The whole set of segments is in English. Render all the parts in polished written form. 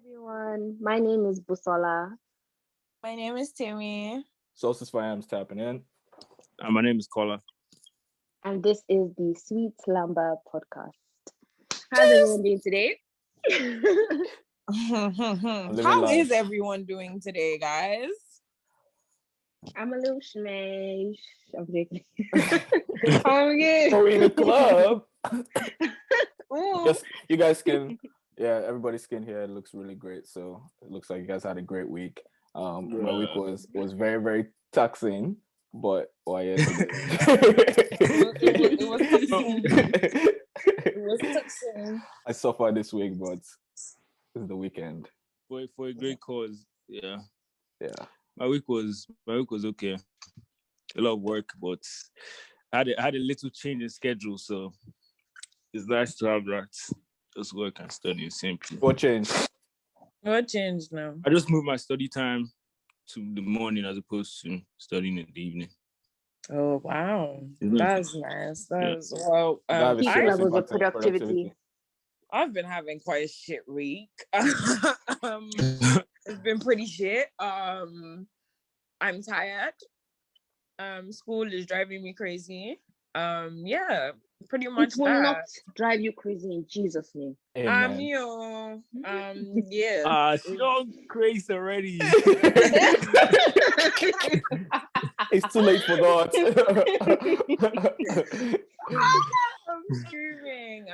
Everyone. My name is Busola, My name is Timmy. Sources for Am's tapping in. My name is Kola. and this is the Sweet Slumber podcast. How's everyone doing today? How is everyone doing today, guys? I'm a little schmesh. I'm joking. I'm good. Are we in the club? Ooh. You guys skin, everybody's skin here looks really great. So it looks like you guys had a great week. My week was very, very taxing, but It was taxing. It was taxing. I suffered this week, but it's the weekend. For a great cause. Yeah. Yeah. My week was okay. A lot of work, but I had a little change in schedule, so it's nice to have that. Just work and study simply. What changed? What changed now? I just moved my study time to the morning as opposed to studying in the evening. Oh wow, that's nice. That's well. Peak levels of productivity. I've been having quite a shit week. It's been pretty shit. I'm tired. School is driving me crazy. Yeah, pretty much It will that. not drive you crazy in Jesus' name. Amen. Yeah. Don't crazy already. It's too late for that. I'm screaming,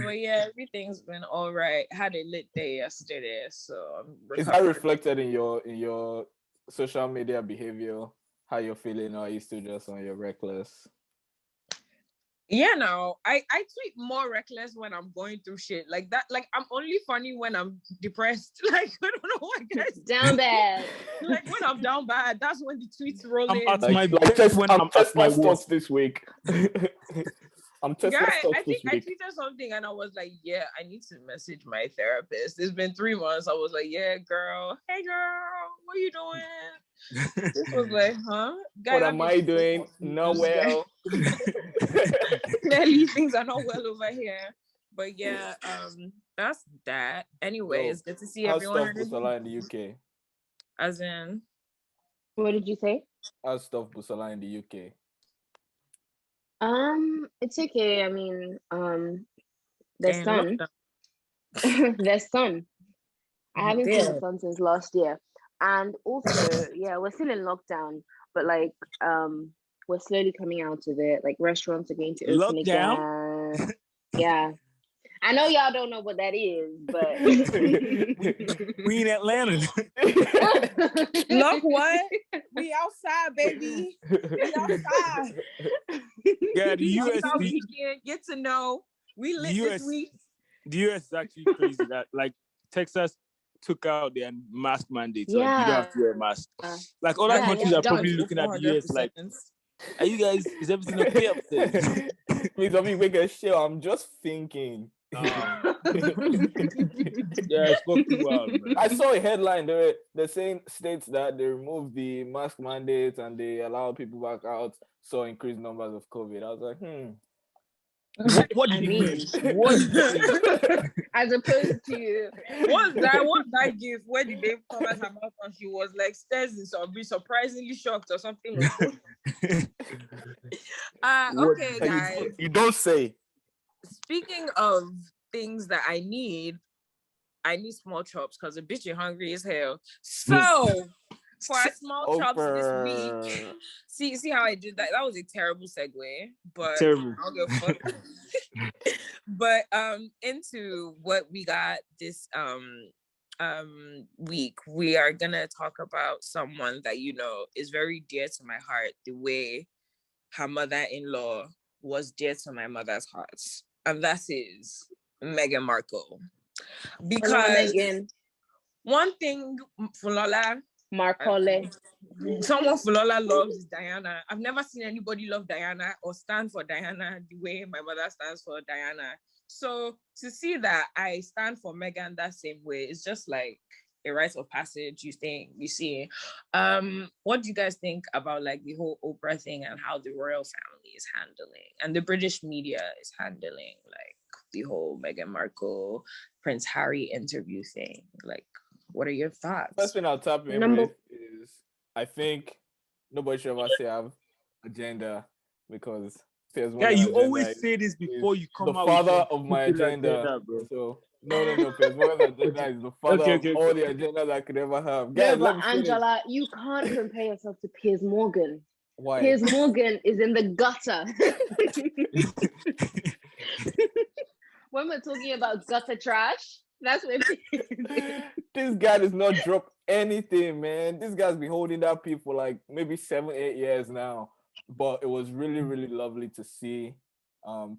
but yeah, everything's been all right. Had a lit day yesterday, so I'm Is that reflected in your social media behavior? How you're feeling, or are you still just on your reckless? Yeah, no, I tweet more reckless when I'm going through shit like that. Like I'm only funny when I'm depressed. Like I don't know why guys down bad. Like when I'm down bad, that's when the tweets roll in. I'm at my worst this week. I'm testing stuff I this think I week. tweeted something and I was like, yeah, I need to message my therapist. It's been 3 months. I was like, yeah, girl. Hey, girl. What you doing? This was like, huh? Guy, what am I doing? Not well. Clearly, things are not well over here. But yeah, that's that. Anyway, it's good to see everyone. How's stuff Busola in the UK? As in? What did you say? How's stuff Busola in the UK? It's okay. I mean, there's sun. There's sun. I haven't seen the sun since last year. And also, yeah, we're still in lockdown, but like, we're slowly coming out of it. Like restaurants are going to open again. Yeah. I know y'all don't know what that is, but we in Atlanta. Look what? We outside, baby. We outside. Yeah, the US weekend, get to know. We lit this week. The US is actually crazy that like Texas took out their mask mandates. Yeah. Like you don't have to wear a mask. Like other countries are probably looking at the US like, are you guys, is everything okay up there? Please don't make a show. I'm just thinking. Yeah, it's fucking wild, man. I saw a headline. They're saying states that they removed the mask mandates and they allow people back out, saw increased numbers of COVID. I was like, What do you mean? As opposed to what's that gift? Where did they come at her mouth and she was like stairs or be surprisingly shocked or something? Okay, guys. You don't say. Speaking of things that I need small chops because the bitch is hungry as hell. So for our small chops this week, see how I did that? That was a terrible segue, but terrible. I'll go fuck. But into what we got this week, we are gonna talk about someone that is very dear to my heart, the way her mother-in-law was dear to my mother's heart. And that is Meghan Markle. Because one thing Fulola Markle, someone Fulola loves is Diana. I've never seen anybody love Diana or stand for Diana the way my mother stands for Diana. So to see that I stand for Meghan that same way, it's just like a rite of passage. You see. What do you guys think about like the whole Oprah thing and how the royal family is handling and the British media is handling like the whole Meghan Markle, Prince Harry interview thing? Like, what are your thoughts? First thing I'll tap in with is, I think nobody should ever say I have agenda, because you always say this before you come out. The father of my agenda, bro. So no. Piers Morgan's agenda is the father of all the agendas I could ever have. Guys, but Angela, you can't compare yourself to Piers Morgan. Why? Piers Morgan is in the gutter. When we're talking about gutter trash, that's what this guy does not drop anything, man. This guy's been holding that pee for like maybe 7-8 years now. But it was really, really lovely to see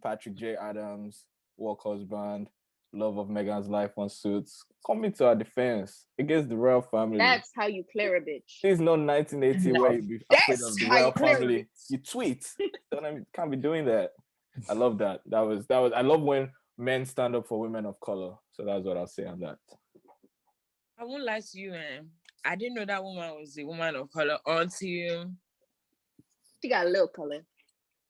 Patrick J. Adams, work husband, love of Meghan's life on Suits, coming to our defense against the royal family. That's how you clear a bitch. This is not 1980 where you be afraid of the royal family. You tweet. Can't be doing that. I love that. That was. I love when men stand up for women of color. So that's what I'll say on that. I won't lie to you, man. I didn't know that woman was a woman of color until she got a little color.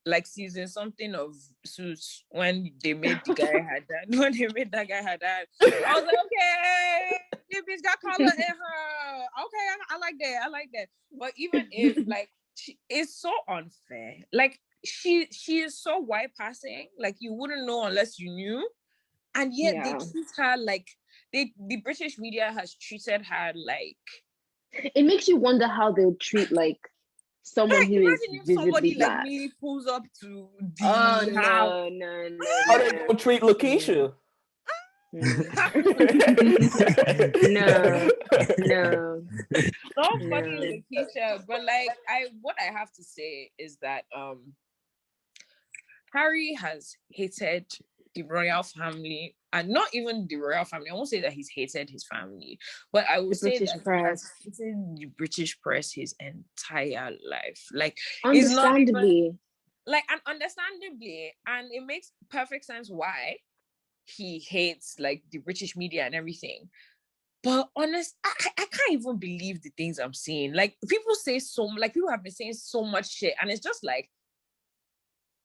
Like season something of Suits, when they made the guy had that. When they made that guy had that, I was like, okay, this bitch got color in her. Okay, I like that. But even if like it's so unfair. Like she is so white passing. Like you wouldn't know unless you knew. And yet they treat her like the British media has treated her like. It makes you wonder how they'll treat like someone who is visibly somebody black. Like me pulls up to the house. No. How they gonna treat Lakeisha? No. Not fucking Lakeisha, but like what I have to say is that Harry has hated the royal family, and not even the royal family. I won't say that he's hated his family, but I would say that he has hated the British press his entire life. Like, understandably, understandably, and it makes perfect sense why he hates like the British media and everything. But honest, I can't even believe the things I'm seeing. Like people people have been saying so much shit, and it's just like,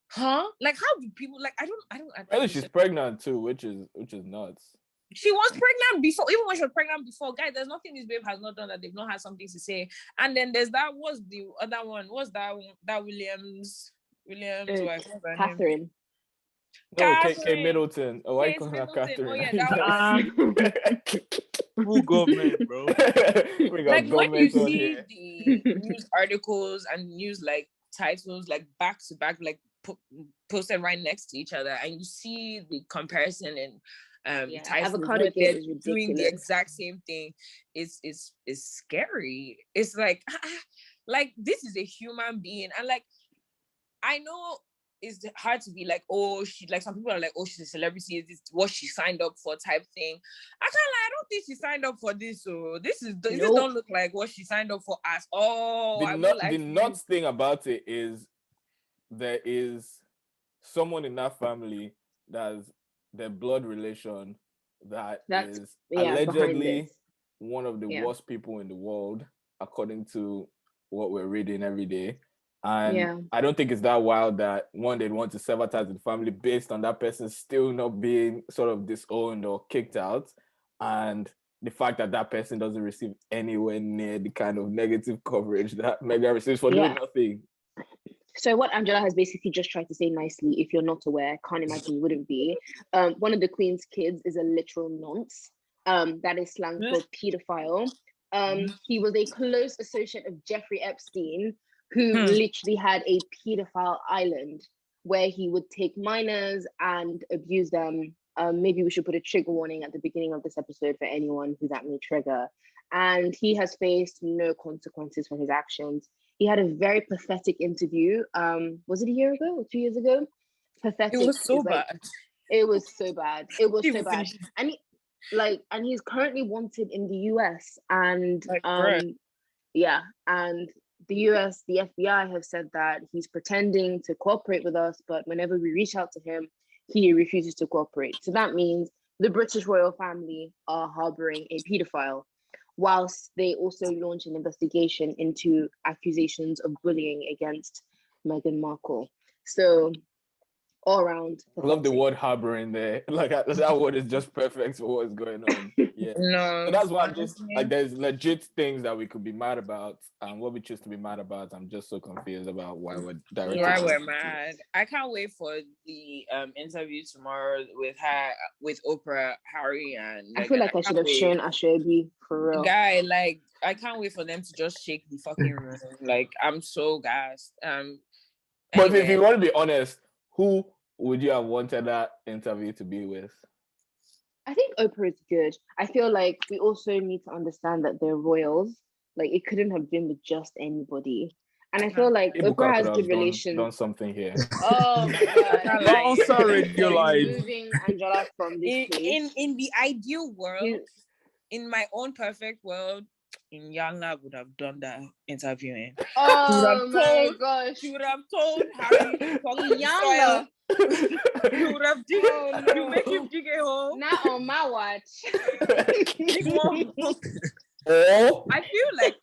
huh? Like how do people like? I don't. At least she's pregnant too, which is nuts. She was pregnant before, even when she was pregnant before. Guys, there's nothing this babe has not done that they've not had something to say. And then there's that. What's the other one? What's that? That Williams. Catherine. No, Kate Middleton. Oh, why call her Catherine? Oh yeah, that Full government, bro. We got like when you see here. the news articles and news like titles like back to back, like posted right next to each other, and you see the comparison and avocado they're doing the exact same thing. It's scary. It's like like this is a human being, and like I know it's hard to be like, oh, she like some people are like, oh, she's a celebrity, is this what she signed up for type thing. I don't think she signed up for this. So this don't look like what she signed up for at all. The nuts thing about it is there is someone in that family that's their blood relation that's is allegedly one of the worst people in the world, according to what we're reading every day. And I don't think it's that wild that one, they'd want to sever ties with the family based on that person still not being sort of disowned or kicked out. And the fact that that person doesn't receive anywhere near the kind of negative coverage that Meghan receives for doing nothing. So what Angela has basically just tried to say nicely, if you're not aware, I can't imagine you wouldn't be. One of the Queen's kids is a literal nonce. That is slang for pedophile. He was a close associate of Jeffrey Epstein, who literally had a pedophile island where he would take minors and abuse them. Maybe we should put a trigger warning at the beginning of this episode for anyone who that may trigger. And he has faced no consequences for his actions. He had a very pathetic interview. Was it a year ago or 2 years ago? Pathetic. It was so bad. It was so bad. It was so bad. And he's currently wanted in the US. And and the US, the FBI have said that he's pretending to cooperate with us, but whenever we reach out to him, he refuses to cooperate. So that means the British royal family are harboring a pedophile, whilst they also launch an investigation into accusations of bullying against Meghan Markle. So all around. I love the word harboring there. Like that word is just perfect for what's going on. Yeah. No. So that's why I'm just like, there's legit things that we could be mad about, and what we choose to be mad about. I'm just so confused about why we're directing. Why we're mad. I can't wait for the interview tomorrow with Oprah, Harry, and Meghan. I feel like I should have shown Ashwebi for real. Guy, like I can't wait for them to just shake the fucking room. Like I'm so gassed. But if you want to be honest, who would you have wanted that interview to be with? I think Oprah is good. I feel like we also need to understand that they're royals. Like it couldn't have been with just anybody. And I feel like Ebuka Oprah has good relations. Done something here. Oh my god! Oh, sorry, you're like moving Angela from this place. In the ideal world, in my own perfect world, Eja Nla would have done that interviewing. Oh my gosh! She would have told Harry, Eja Nla. You would have dig you make him dig a hole. Not on my watch. I feel like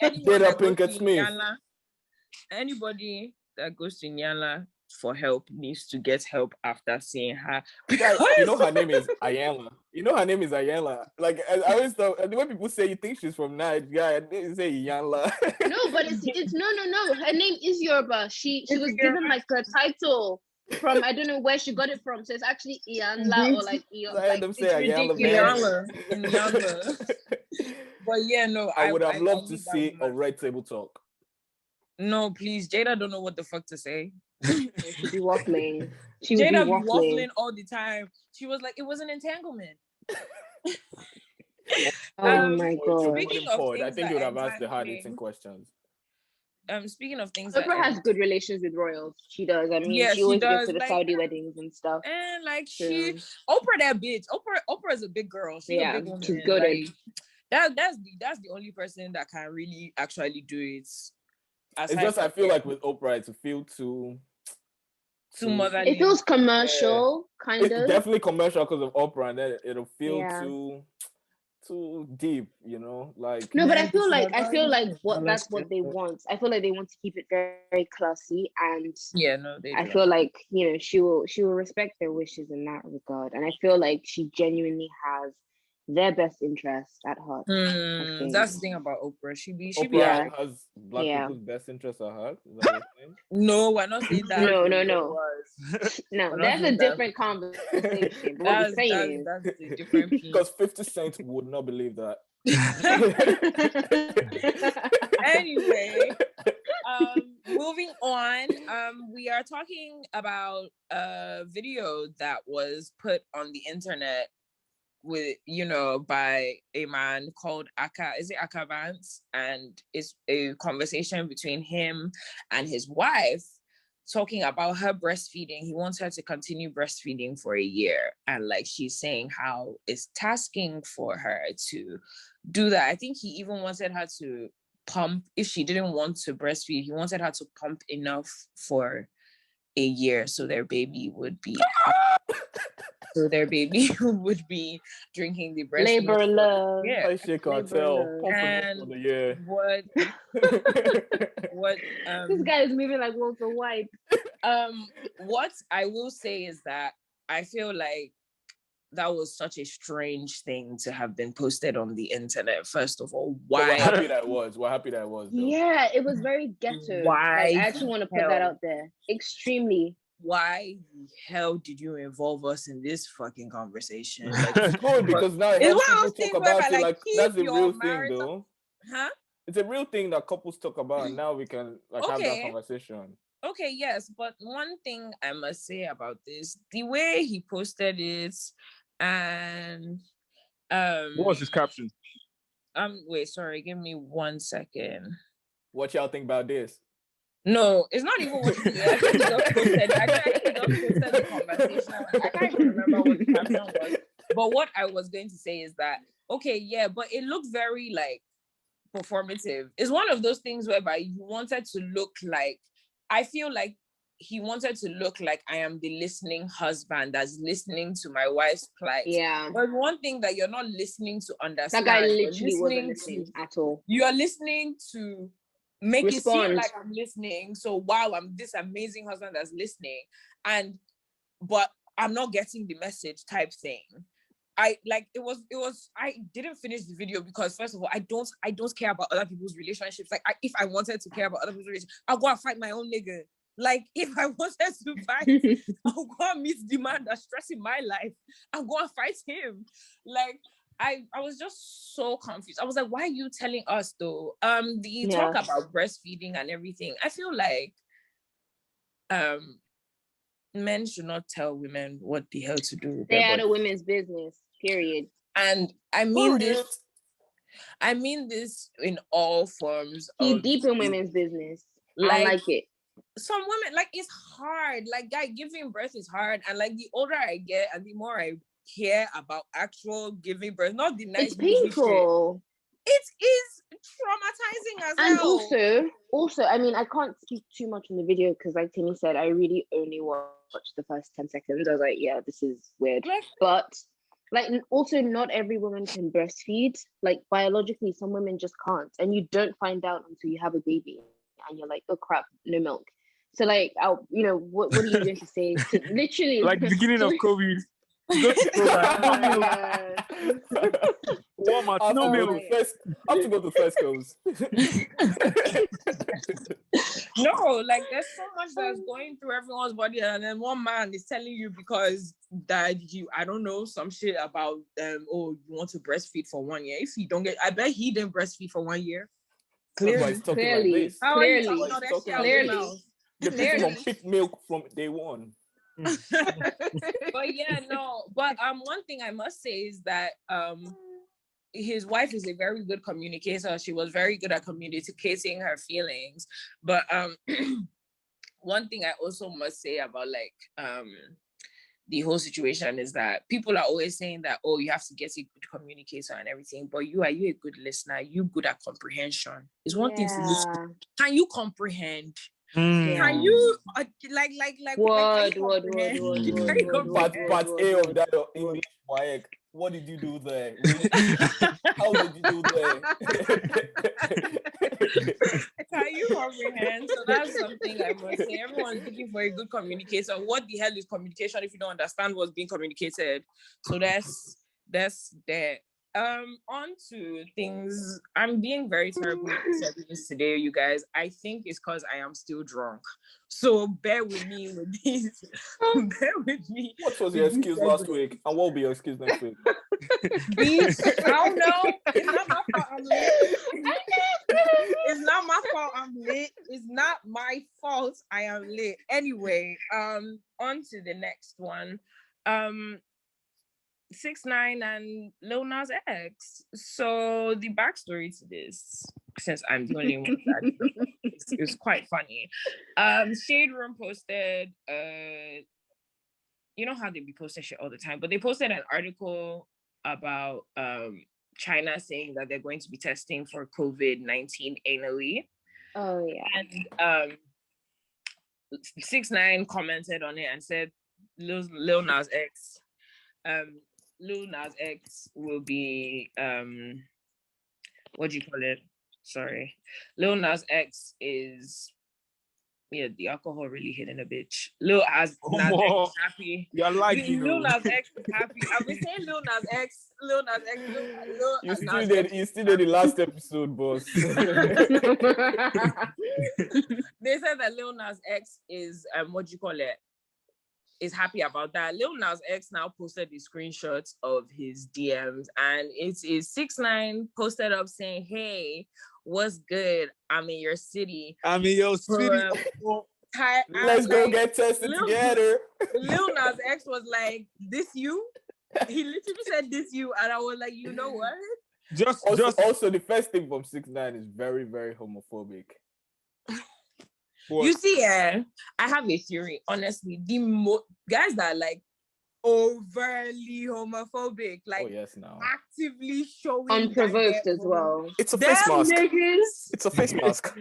anybody that goes to Eja Nla for help needs to get help after seeing her. Because you know her name is Eja Nla. Like I always thought, the way people say you think she's from Nigeria, they say Eja Nla. No, but it's no. Her name is Yoruba. She was given like a title from I don't know where she got it from. So it's actually Eja Nla or like I heard them say Eja Nla. But yeah, no. I would have loved to see a Red Table Talk. No, please, Jada don't know what the fuck to say. She'd be waffling. Jada be waffling all the time. She was like, it was an entanglement. Oh my god! Speaking of things, I think you would have asked the hard-hitting questions. Speaking of things, Oprah has good relations with royals. She does. I mean, she always goes to the Saudi weddings and stuff. And like Oprah, that bitch. Oprah is a big girl. She's a big woman. She's good. Like, that's the only person that can really actually do it. It's just I feel like with Oprah, it's feel too motherly. It feels commercial, kind of. Definitely commercial because of Oprah, and then it'll feel too deep, you know. Like no, but I feel like that's what they want. I feel like they want to keep it very, very classy, and I feel like she will respect their wishes in that regard, and I feel like she genuinely has their best interest at heart. That's the thing about Oprah. She has black people's best interest at heart. Is that what you're saying? No, we're not saying that. No. No, that's a different conversation. But what we're saying that's a different piece. Because 50 Cent would not believe that. Anyway, moving on. We are talking about a video that was put on the internet with by a man called Aka Vance, and it's a conversation between him and his wife talking about her breastfeeding. He wants her to continue breastfeeding for a year, and like she's saying how it's tasking for her to do that. I think he even wanted her to pump if she didn't want to breastfeed. He wanted her to pump enough for a year so their baby would be drinking the breast labor milk. love. Yeah, I can't tell. And what this guy is moving like Walter White. What I will say is that I feel like that was such a strange thing to have been posted on the internet. First of all, why? We're happy that was. Though. Yeah, it was very ghetto. Why? Like, I actually want to put that out there. Extremely. Why the hell did you involve us in this fucking conversation? Like, it's good because now it's one of those talk about it. Like that's a real thing, though. Huh? It's a real thing that couples talk about, and now we can have that conversation. Okay, yes, but one thing I must say about this, the way he posted it, and what was his caption? Wait, sorry, give me 1 second. What y'all think about this? No, it's not even what he did. I think he just posted. I think he just posted the conversation. I can't even remember what the caption was. But what I was going to say is that but it looked very like performative. It's one of those things whereby you wanted to look like. I feel like he wanted to look like I am the listening husband that's listening to my wife's plight. Yeah. But one thing that you're not listening to understand. That guy literally wasn't listening at all. You are listening to make Respond. it seem like I'm listening. So wow, I'm this amazing husband that's listening. And but I'm not getting the message type thing. I didn't finish the video because first of all, I don't care about other people's relationships. Like if I wanted to care about other people's relationships, I'll go and fight my own nigga. Like if I wanted to fight, I'll go and meet the man that's stressing my life. I'll go and fight him. Like I was just so confused. I was like, why are you telling us though? The talk about breastfeeding and everything. I feel like men should not tell women what the hell to do. They're out of women's business, period. And I mean this in all forms. He's deep in women's business. I like it. Some women, like, it's hard. Like, guy, giving birth is hard. And like the older I get and the more I hear about actual giving birth, not the nice. It's painful. It is traumatizing as hell. And also, I mean, I can't speak too much in the video because, like Timmy said, I really only watched the first 10 seconds. I was like, yeah, this is weird. But like, also, not every woman can breastfeed. Like, biologically, some women just can't, and you don't find out until you have a baby, and you're like, oh crap, no milk. So like, what are you going to say? Literally, like beginning of COVID. Walmart, no milk. I have to go to Fesco's. No, like there's so much that's going through everyone's body, and then one man is telling you because that I don't know, some shit about you want to breastfeed for 1 year. If you don't get, I bet he didn't breastfeed for 1 year. Clearly. The people from pick milk from day one. But yeah, no. But one thing I must say is that his wife is a very good communicator. She was very good at communicating her feelings. But one thing I also must say about the whole situation is that people are always saying that, oh, you have to get a good communicator and everything, but are you a good listener? You good at comprehension. It's one thing to listen. Can you comprehend? Can you word? Part A of that English Mike. What did you do there? How did you do there? Can you comprehend? So that's something I must say. Everyone's looking for a good communicator. What the hell is communication if you don't understand what's being communicated? So that's that. On to things. I'm being very terrible with this today, you guys. I think it's because I am still drunk. So bear with me with this. Bear with me. What was your excuse last week? And what will be your excuse next week? Beach, I don't know. It's not my fault I'm lit. It's not my fault I'm lit. It's not my fault I am lit. Anyway, on to the next one. 6ix9ine and Lil Nas X. So the backstory to this, since I'm the only one that it's quite funny. Shade Room posted, you know how they be posting shit all the time, but they posted an article about China saying that they're going to be testing for COVID-19 anally. Oh yeah. And 6ix9ine commented on it and said, Lil Nas X. Lil Nas X will be what do you call it? Sorry. Lil Nas X is the alcohol really hitting a bitch. Lil Nas X is happy. You're like Lil Nas X is happy. I've been saying Lil Nas X. You still did the last episode, boss. They said that Lil Nas X is what do you call it? Is happy about that. Lil Nas X now posted the screenshots of his DMs, and it is 6ix9ine posted up saying, "Hey, what's good? I'm in your city. Let's go get tested together." Lil Nas X was like, "This you?" He literally said, "This you," and I was like, "You know what?" Also, the first thing from 6ix9ine is very, very homophobic. You see, I have a theory. Honestly, the guys that are like overly homophobic, like actively showing unprovoked as well. It's a face mask. Niggas. It's a face mask.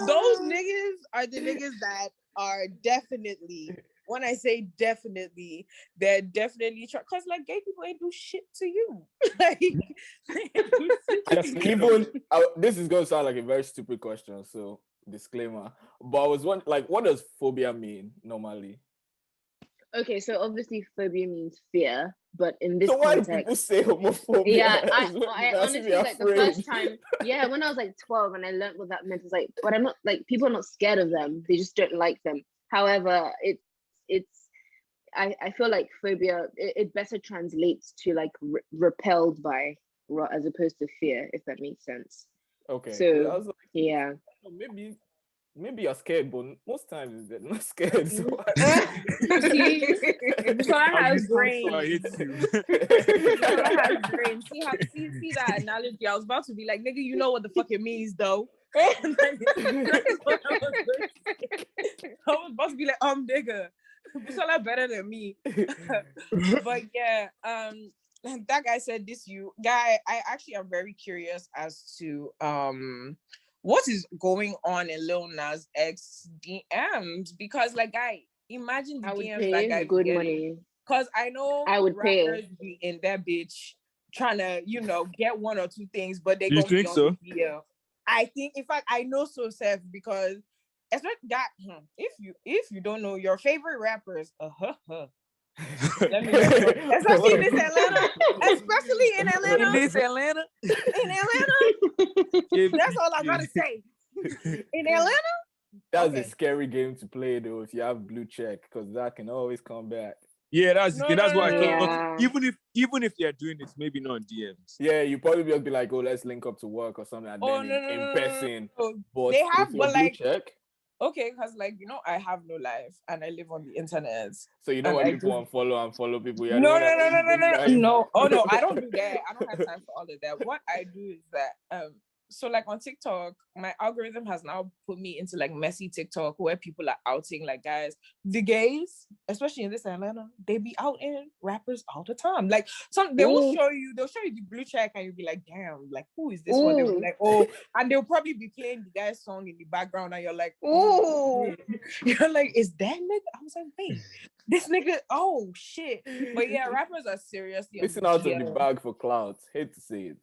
Those niggas are the niggas that are definitely. When I say definitely, they're definitely because like gay people ain't do shit to you. This is gonna sound like a very stupid question. So disclaimer. But I was wondering, like, what does phobia mean normally? Okay, so obviously phobia means fear, but in this so why context, do people say homophobia? Yeah, I honestly like the first time. Yeah, when I was like 12 and I learned what that meant, it's like, but I'm not like people are not scared of them; they just don't like them. However, I feel like phobia it better translates to like repelled by as opposed to fear, if that makes sense. Okay. So like, yeah, maybe you're scared, but most times they're not scared. So see, Busola has brain. Busola has brain. See that analogy? I was about to be like, nigga, you know what the fuck it means, though. I was about to be like, nigga, Busola better than me. But yeah, that guy said this. I actually am very curious as to what is going on in Lil Nas X DMs, because like, guy, imagine the DMs that guy good getting. money. Because I know I would rappers be in that bitch trying to, get one or two things, but they go think so? The video. I think, in fact, I know so, Seth, because especially that if you don't know your favorite rappers, let me know. Especially in this Atlanta. Especially in Atlanta. In Atlanta. That's all I gotta say. In Atlanta. That's a scary game to play though if you have blue check, because that can always come back. Yeah, that's why I thought even if they're doing it, maybe not on DMs. Yeah, you probably will be like, oh, let's link up to work or something, and then in person. But they have, but like, check. Okay, because like I have no life and I live on the internet. So you know when people unfollow people. No. Oh no, I don't do that. I don't have time for all of that. What I do is that so like on TikTok, my algorithm has now put me into like messy TikTok where people are outing like guys. The gays, especially in this Atlanta, they be outing rappers all the time. Like they'll show you the blue check and you'll be like, damn, like who is this one? They'll be like, oh, and they'll probably be playing the guy's song in the background and you're like, oh, you're like, is that nigga? I was like, wait, this nigga, oh shit. But yeah, rappers are seriously missing out on the bag for clout. Hate to say it.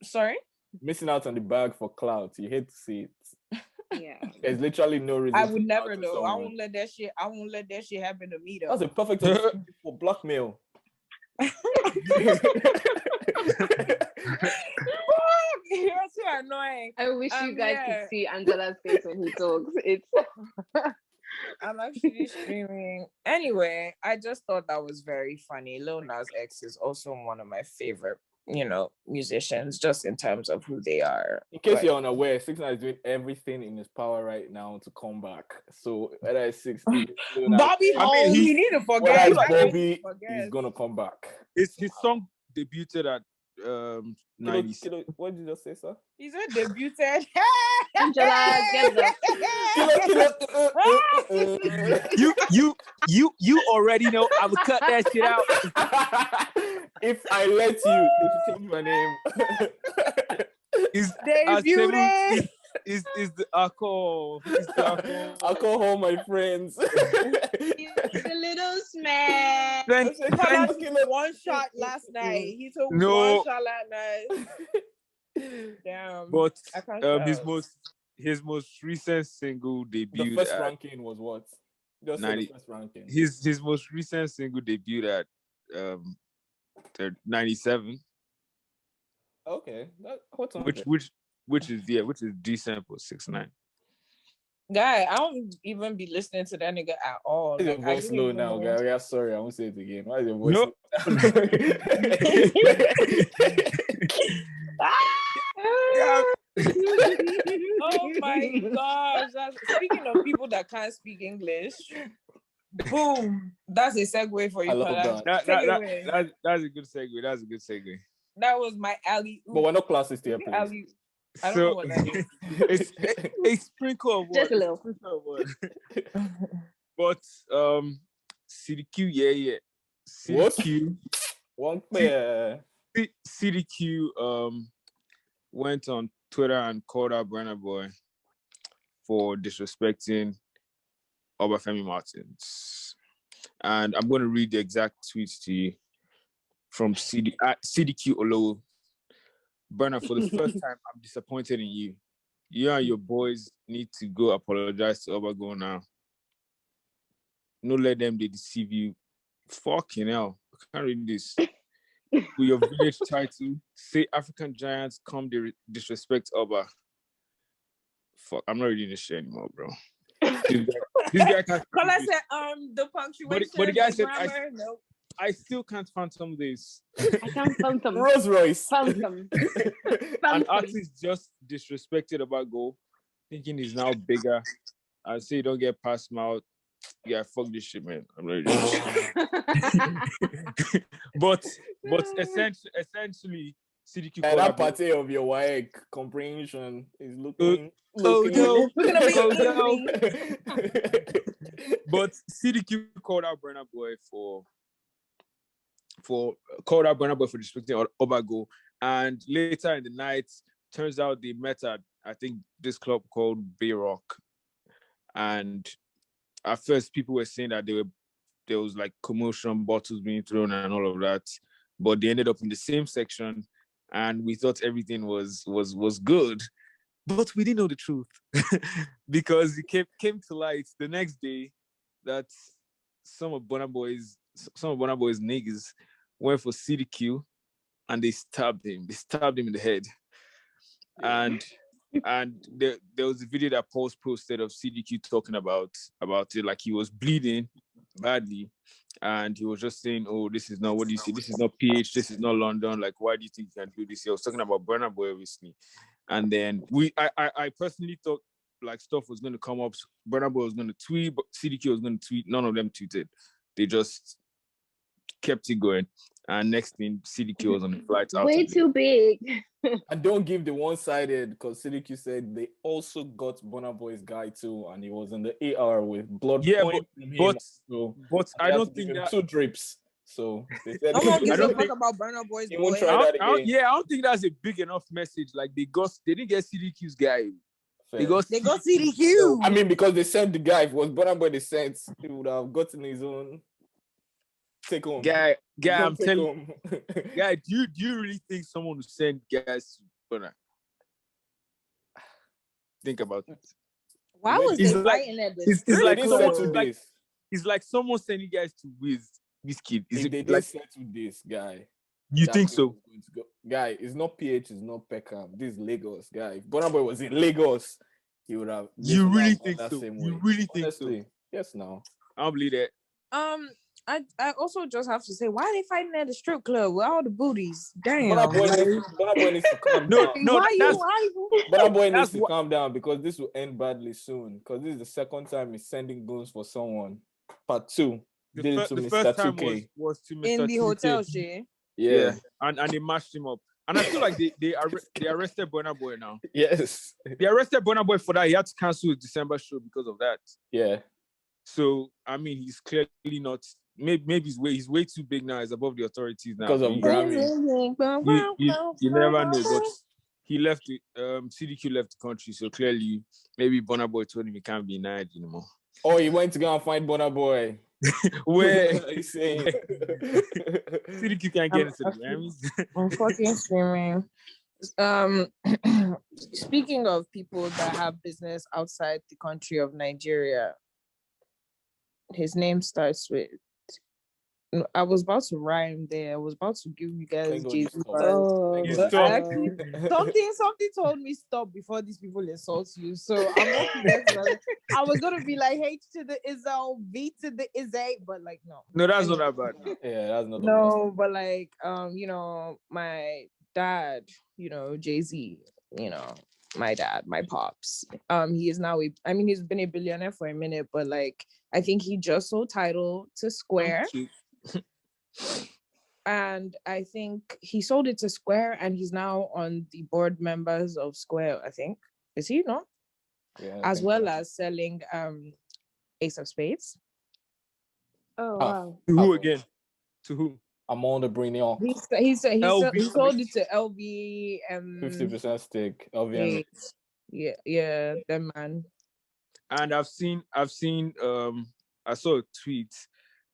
Sorry? Missing out on the bag for clout. You hate to see it. Yeah. There's literally no reason. I would never know. I won't let that shit happen to me though. That's a perfect opportunity for blackmail. You're too annoying. I wish you guys could see Angela's face when he talks. It's I'm actually streaming. Anyway, I just thought that was very funny. Lil Nas X is also one of my favorite, musicians, just in terms of who they are. In case you're unaware, 6ix9ine is doing everything in his power right now to come back. So whether it's 60, Bobby, he need to forget. Bobby, he's gonna come back. His song debuted at 90s. What did you just say, sir? He said debuted. Angela, get You already know I would cut that shit out. If I let you, if you change my name. Is the alcohol? Alcohol, my friends. He's a little smack. One shot last night. He took one shot last night. Damn. But his most recent single debut. The first ranking was what? Just 90, the first ranking. His most recent single debuted at 97. Okay, what's on which is decent for 6ix9ine. Guy, I don't even be listening to that nigga at all. Why is your voice low now, guy? Yeah, sorry, I won't say it again. Why is your voice low? Oh my gosh. Speaking of people that can't speak English, boom. That's a segue for you. That's a good segue. That was my alley. But we're not classes here, please. I don't know what that is. It's a sprinkle of what? Just a little. But CDQ, yeah. CDQ. One player. CDQ went on Twitter and called out Burna Boy for disrespecting Obafemi Martins. And I'm going to read the exact tweets to you from CDQ Olowo. Burna, for the first time, I'm disappointed in you. You and your boys need to go apologize to Obagoal now. No, let them they deceive you. Fucking hell. I can't read this. With your village title, say African giants come disrespect Oba. Fuck, I'm not reading this shit anymore, bro. This guy can't. Color said, the punctuation, but the guy said, grammar, no. I still can't phantom this. I can't phantom. Rolls Royce. Phantom. An artist just disrespected Obagoal, thinking he's now bigger. I say don't get past mouth. Yeah, fuck this shit, man. I'm ready. but essentially, CDQ. And that party of your WAEC comprehension is looking. But CDQ called out Burna Boy for disrespecting Obagoal, and later in the night, turns out they met at I think this club called Bay Rock, and at first people were saying that there was like commotion, bottles being thrown and all of that, but they ended up in the same section, and we thought everything was good, but we didn't know the truth because it came to light the next day that some of Burna Boy's niggas went for CDQ and they stabbed him. They stabbed him in the head. And there was a video that Paul's posted of CDQ talking about it, like he was bleeding badly, and he was just saying, "Oh, this is not what do you see? This is not PH. This is not London. Like, why do you think you can do this?" He was talking about Burna Boy, obviously, and then I personally thought like stuff was going to come up. Burna Boy was going to tweet, but CDQ was going to tweet. None of them tweeted. They just kept it going. And next thing, CDQ was on the flight out. Way too big. And don't give the one-sided, because CDQ said they also got Burna Boy's guy too, and he was in the AR with blood. Yeah, but I don't think that 2 drips. So they said I don't think about Burna Boy's he won't boy. try that again. I don't think that's a big enough message. Like they didn't get CDQ's guy. Fair. They got CDQ. I mean, because they sent the guy. If it was Burna Boy they sent, he would have gotten his own take home. Guy, I'm telling you, guy, do you really think someone will send guys to Burna? Think about it. Why was they fighting at this? It's like someone sending guys to Wizkid. Is it like settle this guy? You think so? Guy, it's not PH, it's not Peckham. This is Lagos, guy. If Burna Boy was in Lagos, he would have. You really think so? You really think so? Yes, now. I don't believe that. I also just have to say, why are they fighting at the strip club with all the booties? Damn. Burna Boy needs to calm down. Burna Boy needs to calm down because this will end badly soon. Because this is the second time he's sending goons for someone. Part 2. The first time was to Mr. In the hotel, shit. Yeah. And they mashed him up. And I feel like they arrested Burna Boy now. Yes. They arrested Burna Boy for that. He had to cancel his December show because of that. Yeah. So I mean, he's clearly not. Maybe he's way too big now. He's above the authorities now. Because of Grammy. You never know. But he left. CDQ left the country. So clearly, maybe Burna Boy told him he can't be in Nigeria anymore. Oh, he went to go and find Burna Boy. Where he's saying CDQ can't get into the Grammys. I'm fucking screaming. Speaking of people that have business outside the country of Nigeria, his name starts with. I was about to rhyme there. I was about to give you guys Jay-Z. Something told me stop before these people insult you. So I'm not. I was gonna be like H to the Izzo, V to the Izzy, but like no. No, that's not that bad. Yeah, that's not. No, but like my dad, Jay-Z, my dad, my pops. He is now he's been a billionaire for a minute, but like I think he just sold title to Square. And I think he sold it to Square and he's now on the board members of Square, I think. Is he not? Yeah, as well as selling Ace of Spades. Oh wow. To who again? To who? Amanda Brignon. He sold it to LV 50% stake. LV. Yeah, that man. And I saw a tweet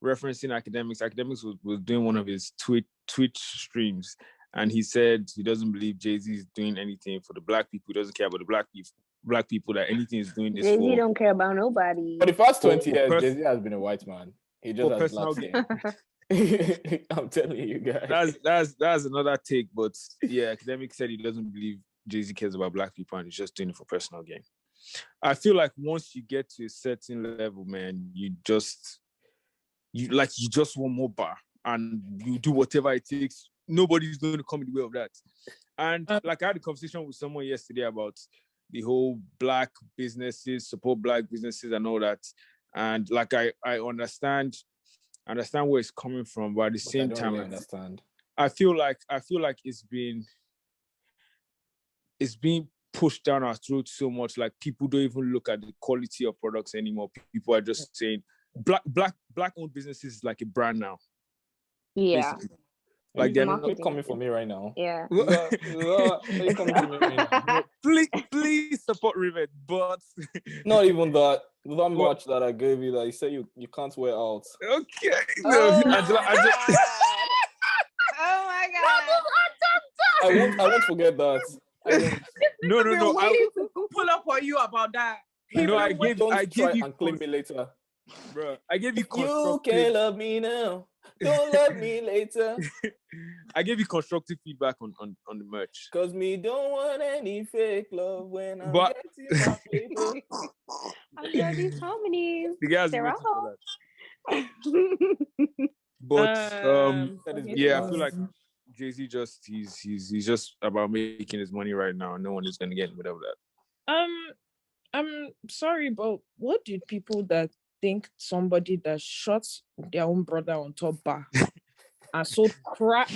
referencing Academics. Academics was doing one of his Twitch streams, and he said he doesn't believe Jay-Z is doing anything for the black people. He doesn't care about the black people. black people that anything is doing this Jay-Z for. don't care about nobody. For the past 20 years, Jay-Z has been a white man. He just has black skin. I'm telling you guys. That's another take, but yeah, academic said he doesn't believe Jay-Z cares about black people and he's just doing it for personal gain. I feel like once you get to a certain level, man, you just want more bar and you do whatever it takes. Nobody's going to come in the way of that. And like I had a conversation with someone yesterday about the whole black businesses, support black businesses and all that. And like I understand where it's coming from, but at the same time, really understand. I feel like it's being pushed down our throats so much. Like people don't even look at the quality of products anymore. People are just saying black owned businesses is like a brand now. Yeah. Basically. Like they're not coming for me right now. Yeah. Are coming to me right now? Please support Rivet, but not even that much that I gave you that you say you can't wear out. Okay. Oh my god. I won't forget that. No. I pull up on you about that. I gave you and claim me later. Bro, I gave you You can't love me now. Don't love me later. I gave you constructive feedback on the merch. Cause me don't want any fake love when I'm getting my paper. Under these harmonies. The guys They're waiting for that. But yeah, I feel like Jay-Z he's just about making his money right now. No one is gonna get rid of that. I'm sorry, but what did people that think somebody that shot their own brother on top bar and sold crack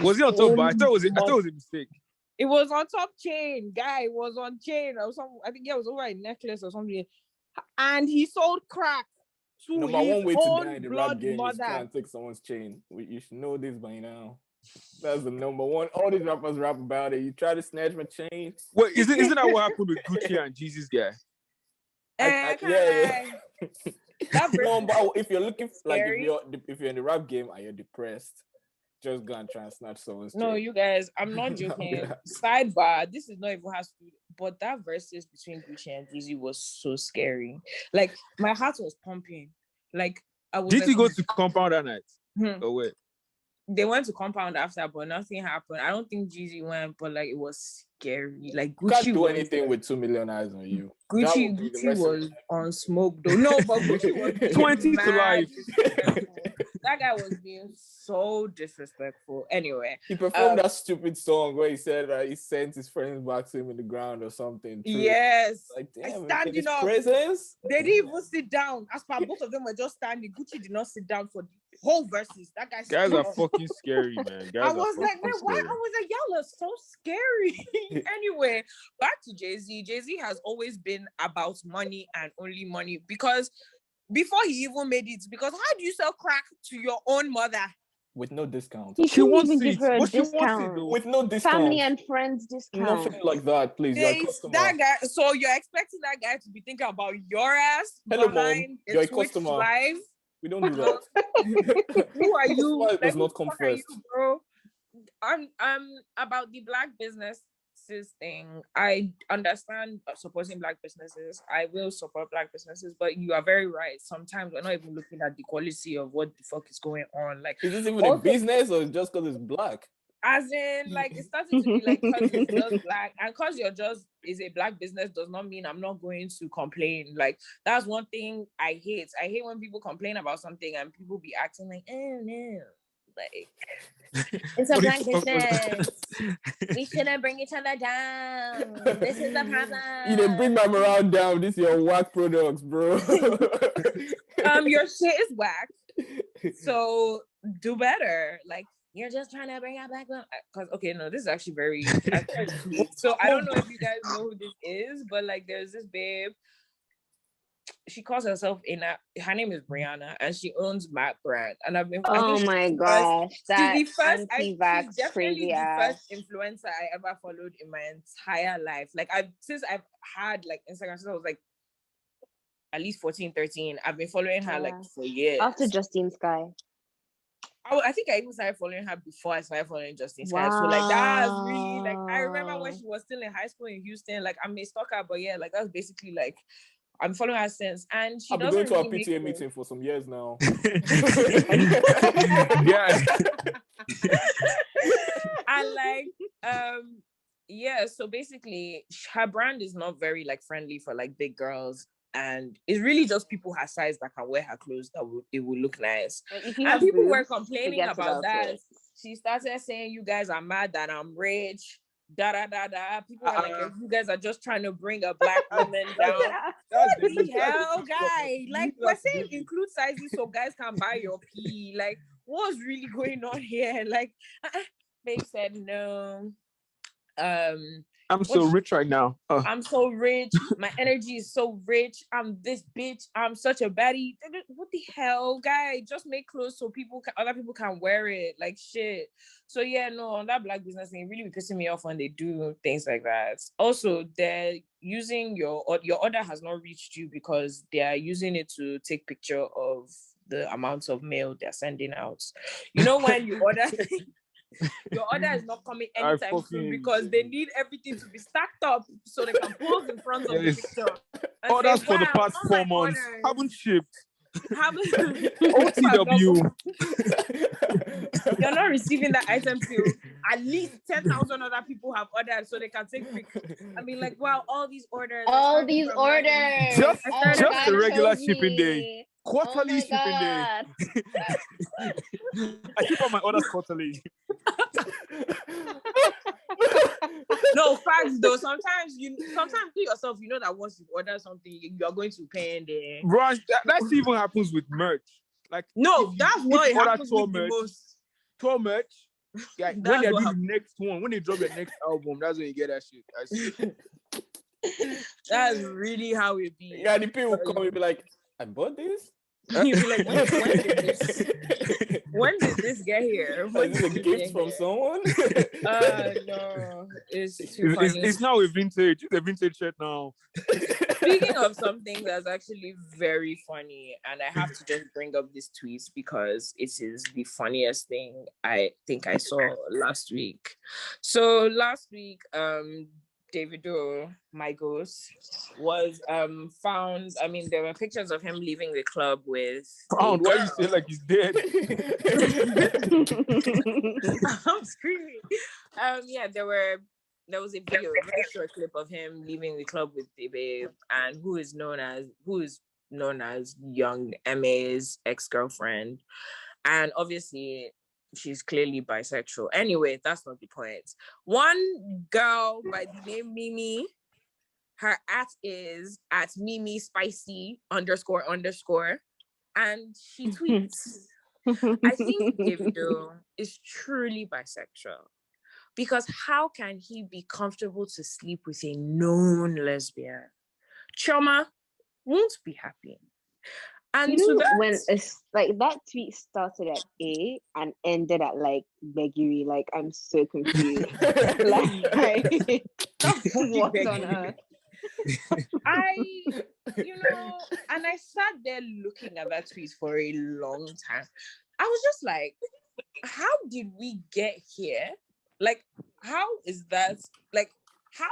was he on top bar? I thought it was a mistake. It was on top chain, guy. It was on chain or something. I think it was over a necklace or something. And he sold crack to Number his one way to die own in the blood rap game is mother. try and take someone's chain. You should know this by now. That's the number one. All these rappers rap about it. You try to snatch my chain. Wait, isn't that what happened with Gucci and Jeezy's guy? Yeah. No, but if you're looking like if you're in the rap game and you're depressed, just go and try and snatch someone's chain. No, you guys, I'm not joking. Sidebar, this is not even has to, but that versus between Gucci and Jeezy was so scary. Like my heart was pumping. Like I was. Did he go to Compound that night? Oh wait. They went to Compound after, but nothing happened. I don't think Jeezy went, but like it was scary. Like Gucci can't do anything with 2 million eyes on you. Gucci was on smoke though. No, but Gucci was 20 to life. That guy was being so disrespectful. Anyway, he performed that stupid song where he said that he sent his friends back to him in the ground or something. True. Yes, like damn, standing up. Presence. They didn't even sit down. As per both of them were just standing. Gucci did not sit down for the whole verses. That guy. Guys are fucking scary, man. I was like, man, why? I was like, y'all are so scary. Anyway, back to Jay-Z. Jay-Z has always been about money and only money because. Before he even made it, because how do you sell crack to your own mother? With no discount. She wants even give her a discount. With no discount. Family and friends discount. Nothing like that, please. That guy, so you're expecting that guy to be thinking about your ass? Hello, Mom. You're a customer. Live? We don't do that. Who are you? It does not come first. Bro? About the black business thing, I understand supporting black businesses. I will support black businesses, but you are very right. Sometimes we're not even looking at the quality of what the fuck is going on. Like, is this even a business or just because it's black? As in, like, it started to be like, because it's just black, and because you're just is a black business does not mean I'm not going to complain. Like, that's one thing I hate. I hate when people complain about something and people be acting like, oh no. Like, it's a black business. We shouldn't bring each other down. This is the problem. You didn't bring my morale down. This is your whack products, bro. Your shit is whack. So do better. Like, you're just trying to bring out black women. Because okay, no, this is actually very. So I don't know if you guys know who this is, but like, there's this babe. She calls herself her name is Brianna, and she owns Mac brand. And I've been. Oh my gosh, that she's anti-vax definitely crazy the first influencer I ever followed in my entire life. Like since I've had like Instagram since I was like at least 14, 13. I've been following her like for years. After Justine Sky. I think I even started following her before I started following Justin Sky. So like that's really like I remember when she was still in high school in Houston. Like I'm a stalker, but yeah, like that's basically like I'm following her since, and she doesn't been going to really a PTA meeting for some years now. Yeah. And like yeah, so basically her brand is not very like friendly for like big girls, and it's really just people her size that can wear her clothes that it will look nice. And people were complaining about that. She started saying, you guys are mad that I'm rich, da da da da. People are like, you guys are just trying to bring a black woman down. What the hell, guy? Like, we're saying include sizes so guys can buy your pee. Like, what's really going on here? Like, they said no. I'm so rich right now. I'm so rich. My energy is so rich. I'm this bitch. I'm such a baddie. What the hell, guy? Just make clothes so other people can wear it. Like shit. So yeah, no, on that black business thing, really pissing me off when they do things like that. Also, they're using your order has not reached you because they are using it to take picture of the amounts of mail they're sending out. You know when you order. Your order is not coming anytime soon because they need everything to be stacked up so they can pose in front of the picture. Orders for the past 4 months haven't shipped. OTW. You're not receiving that item till at least 10,000 other people have ordered so they can take pictures. I mean, like, wow, all these orders. Just the regular shipping day. Quarterly shipping day. I keep on my orders quarterly. No, facts though. Sometimes you yourself, you know that once you order something, you're going to pay in there. Bro, that even happens with merch. Like no, that's what it happens with the most. Tour merch. Yeah, when they do the next one, when they drop the next album, that's when you get that shit. That's really how it be. Yeah, the people come and be like, I bought this? You'd be like, when did this get here? Is this a gift from someone? No, it's too funny. It's now a vintage. It's a vintage shirt now. Speaking of something that's actually very funny, and I have to just bring up this tweet because it is the funniest thing I think I saw last week. So last week, Davido, my ghost, was found. I mean, there were pictures of him leaving the club with. Found? Why you say like he's dead? I'm screaming. Yeah, there was a video, a very short clip of him leaving the club with the babe, and who is known as young MA's ex-girlfriend, and obviously she's clearly bisexual. Anyway, that's not the point. One girl by the name Mimi, her is at Mimi Spicy __, and she tweets, I think Davido is truly bisexual because how can he be comfortable to sleep with a known lesbian? Chioma won't be happy. And you know, when it's like that tweet started at A and ended at like Begiri, like I'm so confused. like what's on earth? And I sat there looking at that tweet for a long time. I was just like, how did we get here? Like, how is that? Like, how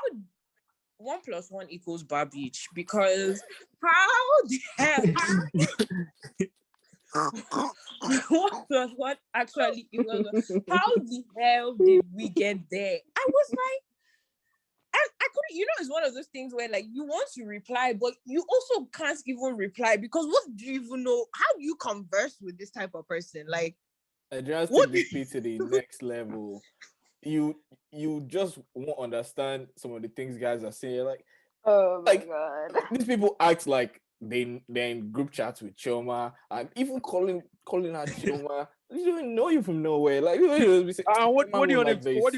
1 + 1 = Bar Beach? Because how the hell 1 + 1 actually equals? How the hell did we get there? I was like, I couldn't. You know, it's one of those things where like you want to reply, but you also can't even reply because what do you even know? How do you converse with this type of person? Like, I just take this beat to the next level. You just won't understand some of the things guys are saying. Like, oh my god, these people act like they're in group chats with Chioma and even calling her Chioma. You don't even know you from nowhere. Like, what do you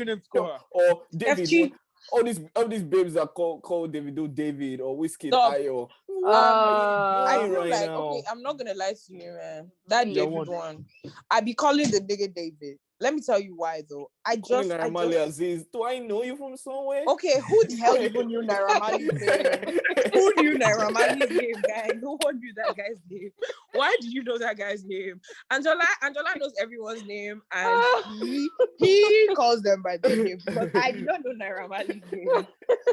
name to call her? Or David. All these babes that call Davido David or Whiskey Ayo. I feel like now? Okay, I'm not gonna lie to you, man. That David one, I be calling the nigga David. Let me tell you why, though. Naira Marley Aziz. Do I know you from somewhere? Okay, who the hell even knew Naira Marley's name? Who knew Naira Marley's name, guys? No one knew that guy's name. Why did you know that guy's name? Angela knows everyone's name, and he calls them by their name. But I did not know Naira Marley's name.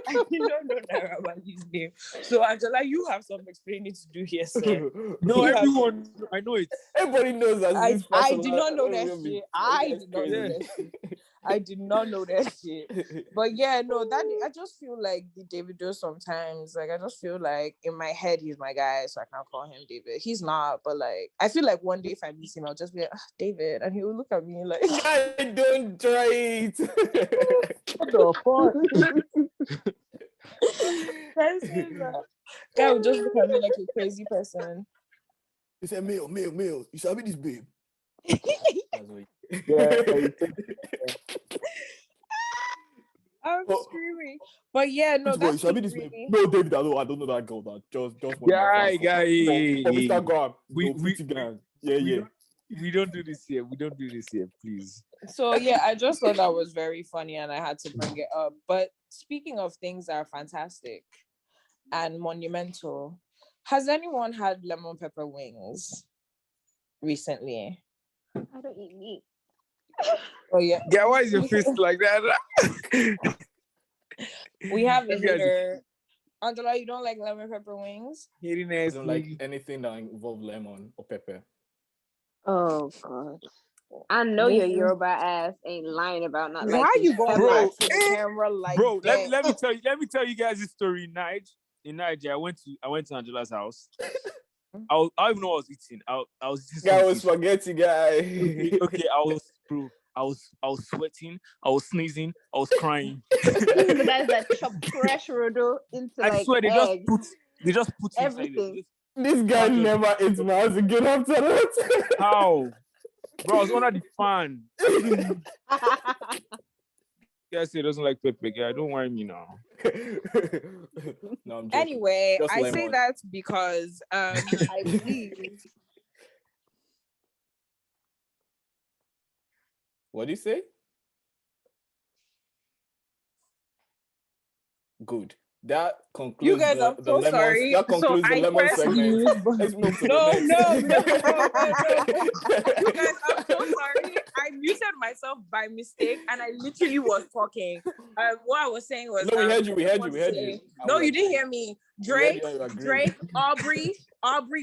I did not know Naira Marley's name. So, Angela, you have some explaining to do here, sir. No, everyone, I know it. Everybody knows that. I did not know that shit. I did not know that shit. I did not know that shit. But yeah, no, that I just feel like the Davido sometimes. Like I just feel like in my head he's my guy, so I can't call him David. He's not, but like I feel like one day if I meet him, I'll just be like, David, and he will look at me like, I don't try it. What the fuck? Guy would just look at me like a crazy person. He said, Mail, you shall be this babe. I'm screaming. But yeah, no, that's shall be this babe. No, David, I don't know that girl. That just guy. From Instagram. We don't do this here. Please. So yeah, I just thought that was very funny and I had to bring it up. But speaking of things that are fantastic and monumental, has anyone had lemon pepper wings recently? I don't eat meat. Oh yeah. Yeah, why is your face like that? We have a hater. Angela, you don't like lemon pepper wings? I don't like anything that involves lemon or pepper. Oh God. I know your Yoruba ass ain't lying about not liking. Why are you going bro, back to the camera like bro, that? let me tell you guys this story. In Niger, I went to Angela's house. I don't even know what I was eating. I was eating guy was spaghetti guy. Okay, I was sweating, I was sneezing, I was crying. These are the guys that chop fresh rodo into I swear they just put everything. This guy never ate mouse again after that. How? Bro, I was under the fan. Guys say doesn't like pepper. Yeah, don't worry me now. No, I'm joking. Anyway, just I lemon. say that because I believe. What do you say? Good. That concludes You guys, I'm so lemon, sorry. That concludes the lemon segment. Let's move to the next. You guys, I'm so sorry. I muted myself by mistake and I literally was talking. What I was saying was... No, we heard you. No, you didn't hear me. Drake, Aubrey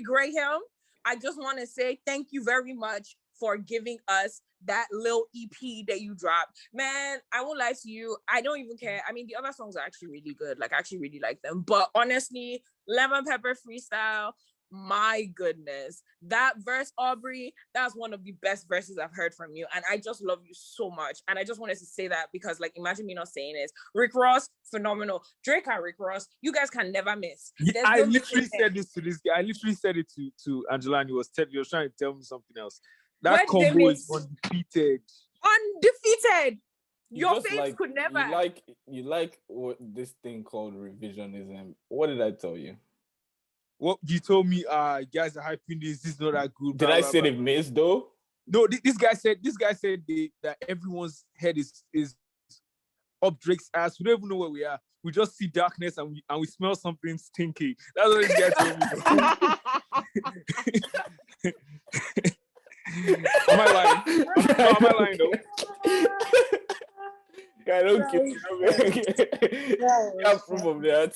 Graham. I just want to say thank you very much for giving us that little EP that you dropped. Man, I won't lie to you. I don't even care. I mean, the other songs are actually really good. Like, I actually really like them. But honestly, Lemon Pepper Freestyle, my goodness. That verse, Aubrey, that's one of the best verses I've heard from you. And I just love you so much. And I just wanted to say that because, like, imagine me not saying this. Rick Ross, phenomenal. Drake and Rick Ross, you guys can never miss. I literally said this to this guy. I literally said it to Angela and he was trying to tell me something else. That combo is undefeated. Undefeated. Your face like, could never. You like what this thing called revisionism. What did I tell you? What you told me, guys are hyping this is not that good. Did I say they missed though? No, this guy said that everyone's head is up Drake's ass. We don't even know where we are. We just see darkness and we smell something stinky. That's what this guy told me. Am I lying? Am I lying though? I don't kill you. I have proof of that.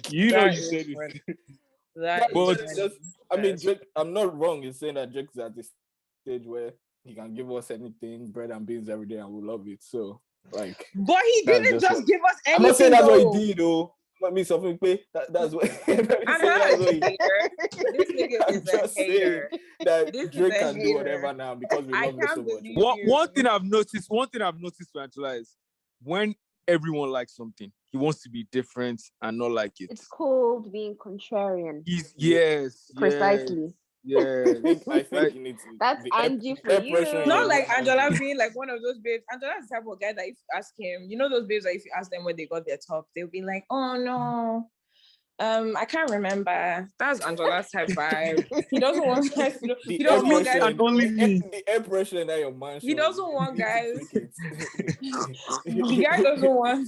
You know you said it. I mean, Drake, I'm not wrong in saying that Drake's at this stage where he can give us anything, bread and beans every day, and we love it. So, like, but he didn't just give us anything. I'm not saying that's what he did, though. Let me something pay. That's what. I'm not a hater. This nigga is a hater. That Drake can do whatever now because we love him so much. One thing I've noticed for Angela is when everyone likes something, he wants to be different and not like it. It's called being contrarian. Yes. Precisely. Yeah, I think you need to. That's Angie for you. Not like Angela being like one of those babes. Angela's the type of guy that if you ask him, you know those babes that if you ask them where they got their top, they'll be like, oh no, I can't remember. That's Angela's type vibe. He doesn't want guys. The He doesn't want guys. The air pressure that your man. He doesn't want guys. The guy doesn't want.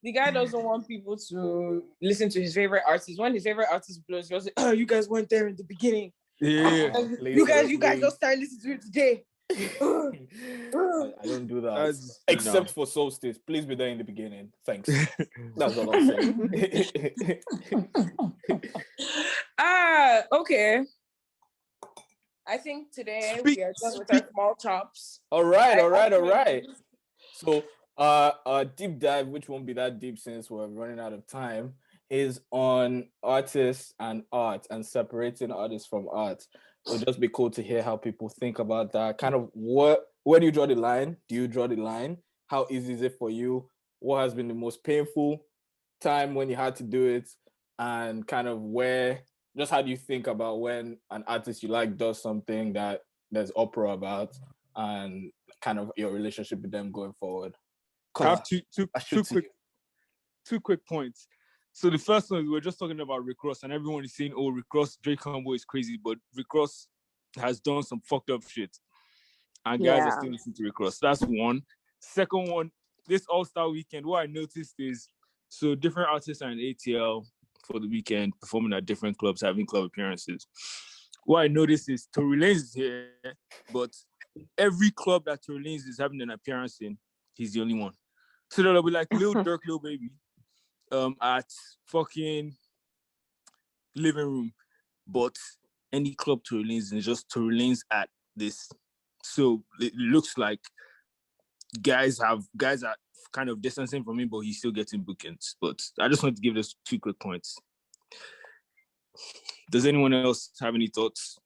The guy doesn't want people to listen to his favorite artist. When his favorite artist blows, he goes, "Oh, you guys weren't there in the beginning. Yeah, you guys don't start listening to it today." I don't do that. Except for Solstice. Please be there in the beginning. Thanks. That's all I'm saying. Okay. I think today we are done with our small chops. All right. So our deep dive, which won't be that deep since we're running out of time, is on artists and art and separating artists from art. It'll just be cool to hear how people think about that. Kind of where do you draw the line? Do you draw the line? How easy is it for you? What has been the most painful time when you had to do it? And kind of how do you think about when an artist you like does something that there's uproar about, and kind of your relationship with them going forward? I have two quick points. So the first one is we're just talking about Rick Ross, and everyone is saying, "Oh, Rick Ross, Drake combo is crazy," but Rick Ross has done some fucked up shit, and guys are still listening to Rick Ross. That's one. Second one, this All-Star weekend, what I noticed is so different artists are in ATL for the weekend, performing at different clubs, having club appearances. What I noticed is Tory Lanez is here, but every club that Tory Lanez is having an appearance in, he's the only one. So they'll be like Lil Durk, Lil Baby. At fucking living room, but any club Tory Lanez is just Tory Lanez at this. So it looks like guys are kind of distancing from him, but he's still getting bookings. But I just want to give those 2 quick points. Does anyone else have any thoughts?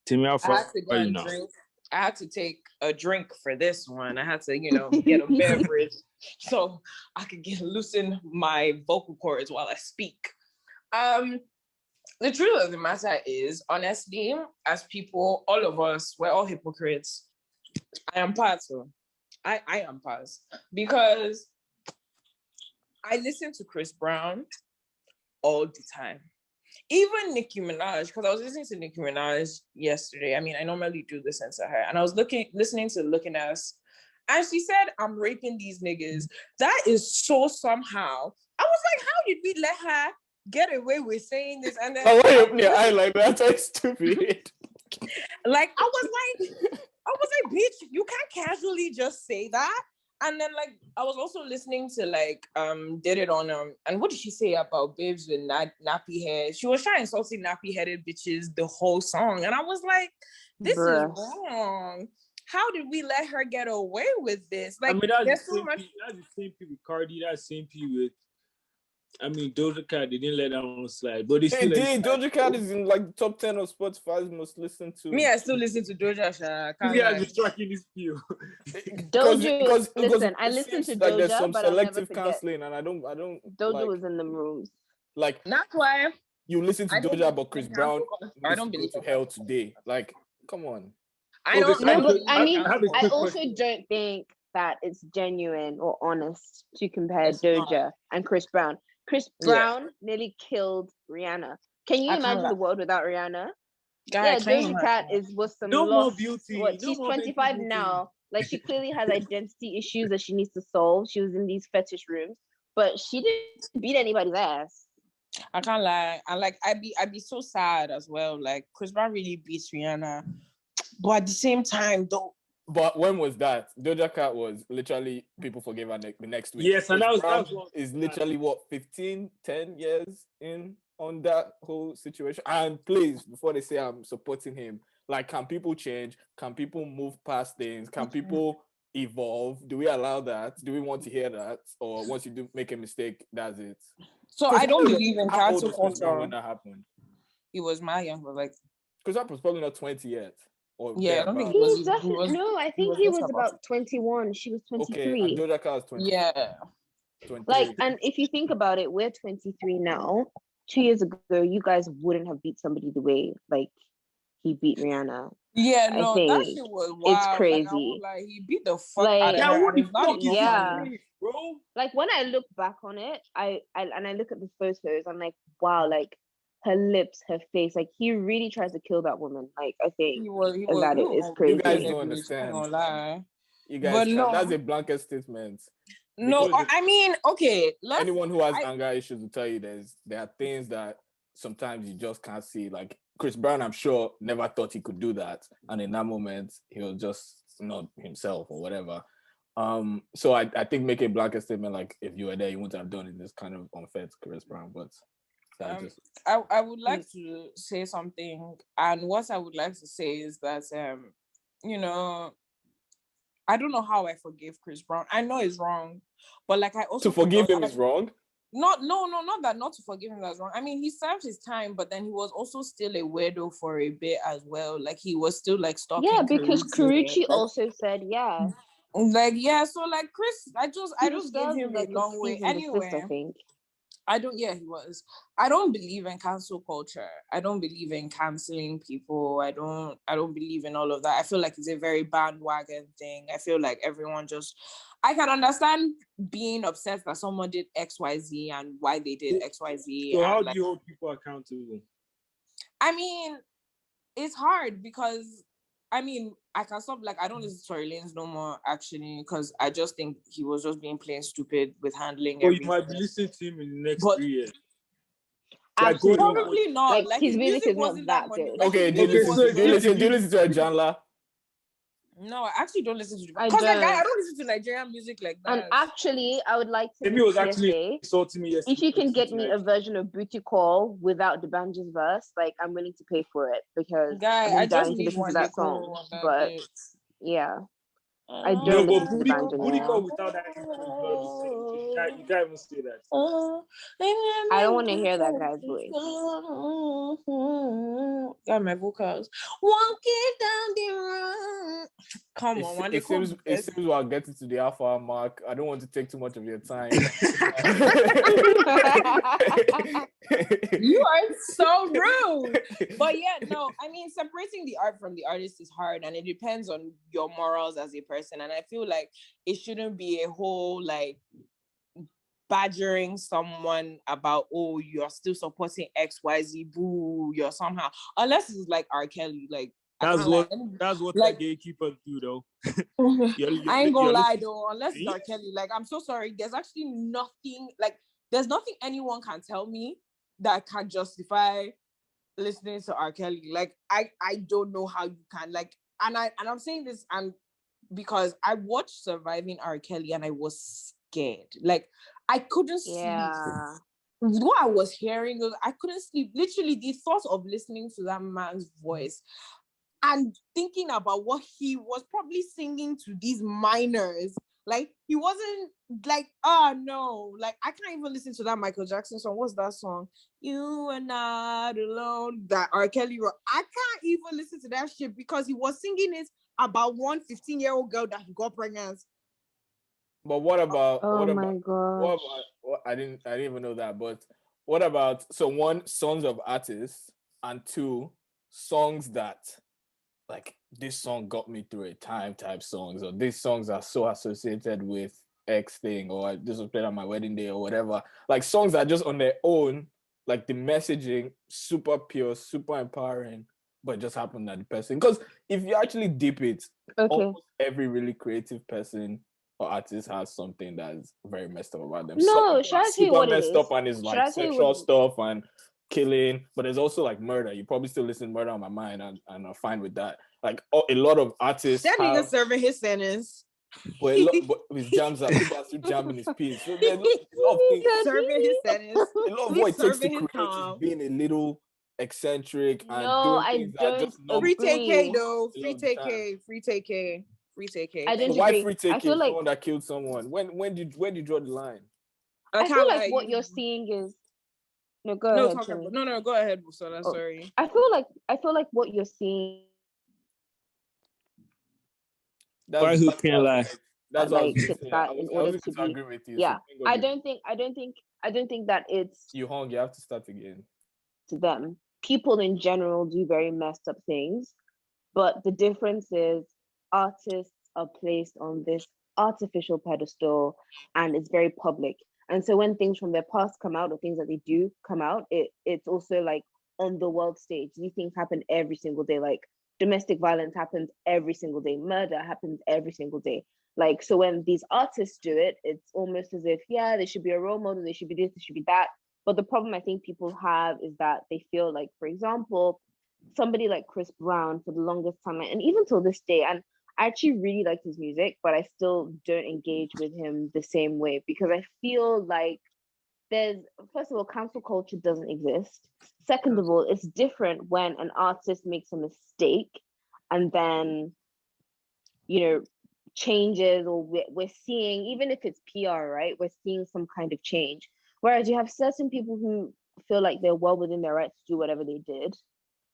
Timmy, how far are you now? I had to take a drink for this one. I had to, get a beverage so I could loosen my vocal cords while I speak. The truth of the matter is, honestly, as people, all of us, we're all hypocrites. I am part of. I am part because I listen to Chris Brown all the time. Even Nicki Minaj, because I was listening to Nicki Minaj yesterday. I mean, I normally do listen to her. And I was listening to Look at Us. And she said, "I'm raping these niggas." That is so somehow. I was like, how did we let her get away with saying this? And then why you open your eye like that? That's stupid. Like, I was like, bitch, you can't casually just say that. And then, like, I was also listening to, like, Did It On, and what did she say about babes with nappy hair? She was trying salty nappy-headed bitches the whole song. And I was like, this is wrong. How did we let her get away with this? Like, I mean, that's the same people with Cardi, that's the same people with, Doja Cat, they didn't let that one slide. But they did. Doja Cat is in like top 10 of Spotify's most listened to. Me, I still listen to Doja. Yeah, just tracking this view. Listen, I listen to Doja, like there's some but selective canceling, and I don't. Doja was in the rooms. Like, that's why you listen to Doja, but Chris Brown, I don't believe to hell today. Like, come on. I also don't think that it's genuine or honest to compare Doja and Chris Brown. Chris Brown nearly killed Rihanna. Can you imagine the world without Rihanna? Doja Cat was some lost. Beauty. She's 25 now. Like, she clearly has identity issues that she needs to solve. She was in these fetish rooms, but she didn't beat anybody's ass. I can't lie. I'd be so sad as well. Like, Chris Brown really beats Rihanna, but at the same time, though. But when was that? Doja Cat was literally, people forgave her the next week. Yes, and that was is literally 10 years in on that whole situation. And please, before they say I'm supporting him, like, can people change? Can people move past things? Can people evolve? Do we allow that? Do we want to hear that? Or once you do make a mistake, that's it? So I don't believe in cancel culture. When that happened, he was my younger, like, because that was probably not 20 yet. I don't think I think he was about 21. She was 23. Okay, and Doja Cat was 23. Yeah. 23. Like, and if you think about it, we're 23 now. 2 years ago, you guys wouldn't have beat somebody the way, like, he beat Rihanna. Yeah, no, that shit was wild. It's crazy. Like, he beat the fuck out of her. Yeah. bro. Like when I look back on it, I look at the photos, I'm like, wow, like her lips, her face, like he really tried to kill that woman. Like I think that it is crazy. You guys don't understand. You guys, that's a blanket statement. No, I mean, okay. Anyone who has anger issues will tell you there are things that sometimes you just can't see. Like Chris Brown, I'm sure never thought he could do that, and in that moment, he was just not himself or whatever. So I think make a blanket statement like if you were there, you wouldn't have done it. It's kind of unfair to Chris Brown, but I would like to say something, and what I would like to say is that you know, I don't know how I forgave Chris Brown. I know it's wrong, but like I also to forgive him is wrong. Not that not to forgive him that's wrong. I mean, he served his time, but then he was also still a weirdo for a bit as well. Like he was still like stalking. Yeah, because Karrueche also said Like so like Chris, I just gave him a long way. Anyway, I think. He was. I don't believe in cancel culture. I don't believe in canceling people. I don't believe in all of that. I feel like it's a very bandwagon thing. I feel like everyone I can understand being upset that someone did XYZ and why they did XYZ. So how do you hold people accountable? I mean, it's hard because I mean, I can stop, like, I don't listen to Tory Lanez no more, actually, because I just think he was just being plain stupid with handling everything. You might be listening to him in the next 3 years. Probably not. Like his music is not that good. Okay, do you listen to Eja Nla? No, I actually don't listen to it. Because I don't listen to Nigerian music like that. And actually, I would like to maybe it was actually insulting me yesterday. If you can get me a version of Booty Call without the Banjo's verse, like I'm willing to pay for it because I just need to listen to that song. But yeah. I don't no, listen to the Banjo Booty Call without that you can't even say that. I don't want to hear that guy's voice. Got my vocals. Walking down the road. Come on, it seems we're getting to the alpha mark. I don't want to take too much of your time. You are so rude. But yeah, no, I mean, separating the art from the artist is hard, and it depends on your morals as a person. And I feel like it shouldn't be a whole like badgering someone about, oh, you're still supporting XYZ, boo, you're somehow, unless it's like R. Kelly, like that's what like gatekeepers do though. I ain't gonna lie though, unless it's R. Kelly, like I'm so sorry, there's actually nothing, like there's nothing anyone can tell me that can justify listening to R. Kelly. Like I don't know how you can, like, and I'm saying this and because I watched Surviving R. Kelly and I was scared. Like I couldn't sleep. What I was hearing, I couldn't sleep. Literally, the thought of listening to that man's voice and thinking about what he was probably singing to these minors. Like, he wasn't like, oh no, like I can't even listen to that Michael Jackson song. What's that song? You are not alone. That R. Kelly wrote. I can't even listen to that shit because he was singing it about one 15-year-old girl that he got pregnant. But what about? My God! I didn't even know that. But what about? So one, songs of artists, and two, songs that, like, this song got me through a time type songs, or these songs are so associated with X thing, or this was played on my wedding day, or whatever. Like songs that just on their own, like the messaging, super pure, super empowering, but it just happened that the person. Because if you actually deep it, almost every really creative person or artist has something that's very messed up about them. No, should I tell you what it is? Super messed up and is like sexual stuff and killing, but there's also like murder. You probably still listen to Murder on My Mind and are fine with that. Like a lot of artists. That nigga serving his sentence. But his jams are people are still jamming his piece. So there's a lot of things. Serving his sentence. A lot of what it takes to create is being a little eccentric and doing things that just not free TK though. Free TK. I don't Why agree. free TK? I feel like someone that killed someone. When did you draw the line? I feel like what you're seeing is no. Go ahead. No. Go ahead, Busola. Sorry. I feel like what you're seeing. Why who can't lie? That's like I in order to be. Agree with you. Yeah, so I don't think that it's. You hung. You have to start again. To them, people in general do very messed up things, but the difference is artists are placed on this artificial pedestal, and it's very public. And so when things from their past come out, or things that they do come out, it's also like on the world stage. These things happen every single day. Like domestic violence happens every single day. Murder happens every single day. Like, so when these artists do it, it's almost as if, yeah, they should be a role model, they should be this, they should be that. But the problem I think people have is that they feel like, for example, somebody like Chris Brown for the longest time, and even till this day, and I actually really like his music, but I still don't engage with him the same way, because I feel like there's, first of all, cancel culture doesn't exist. Second of all, it's different when an artist makes a mistake and then, you know, changes, or we're seeing, even if it's PR, right? We're seeing some kind of change. Whereas you have certain people who feel like they're well within their right to do whatever they did,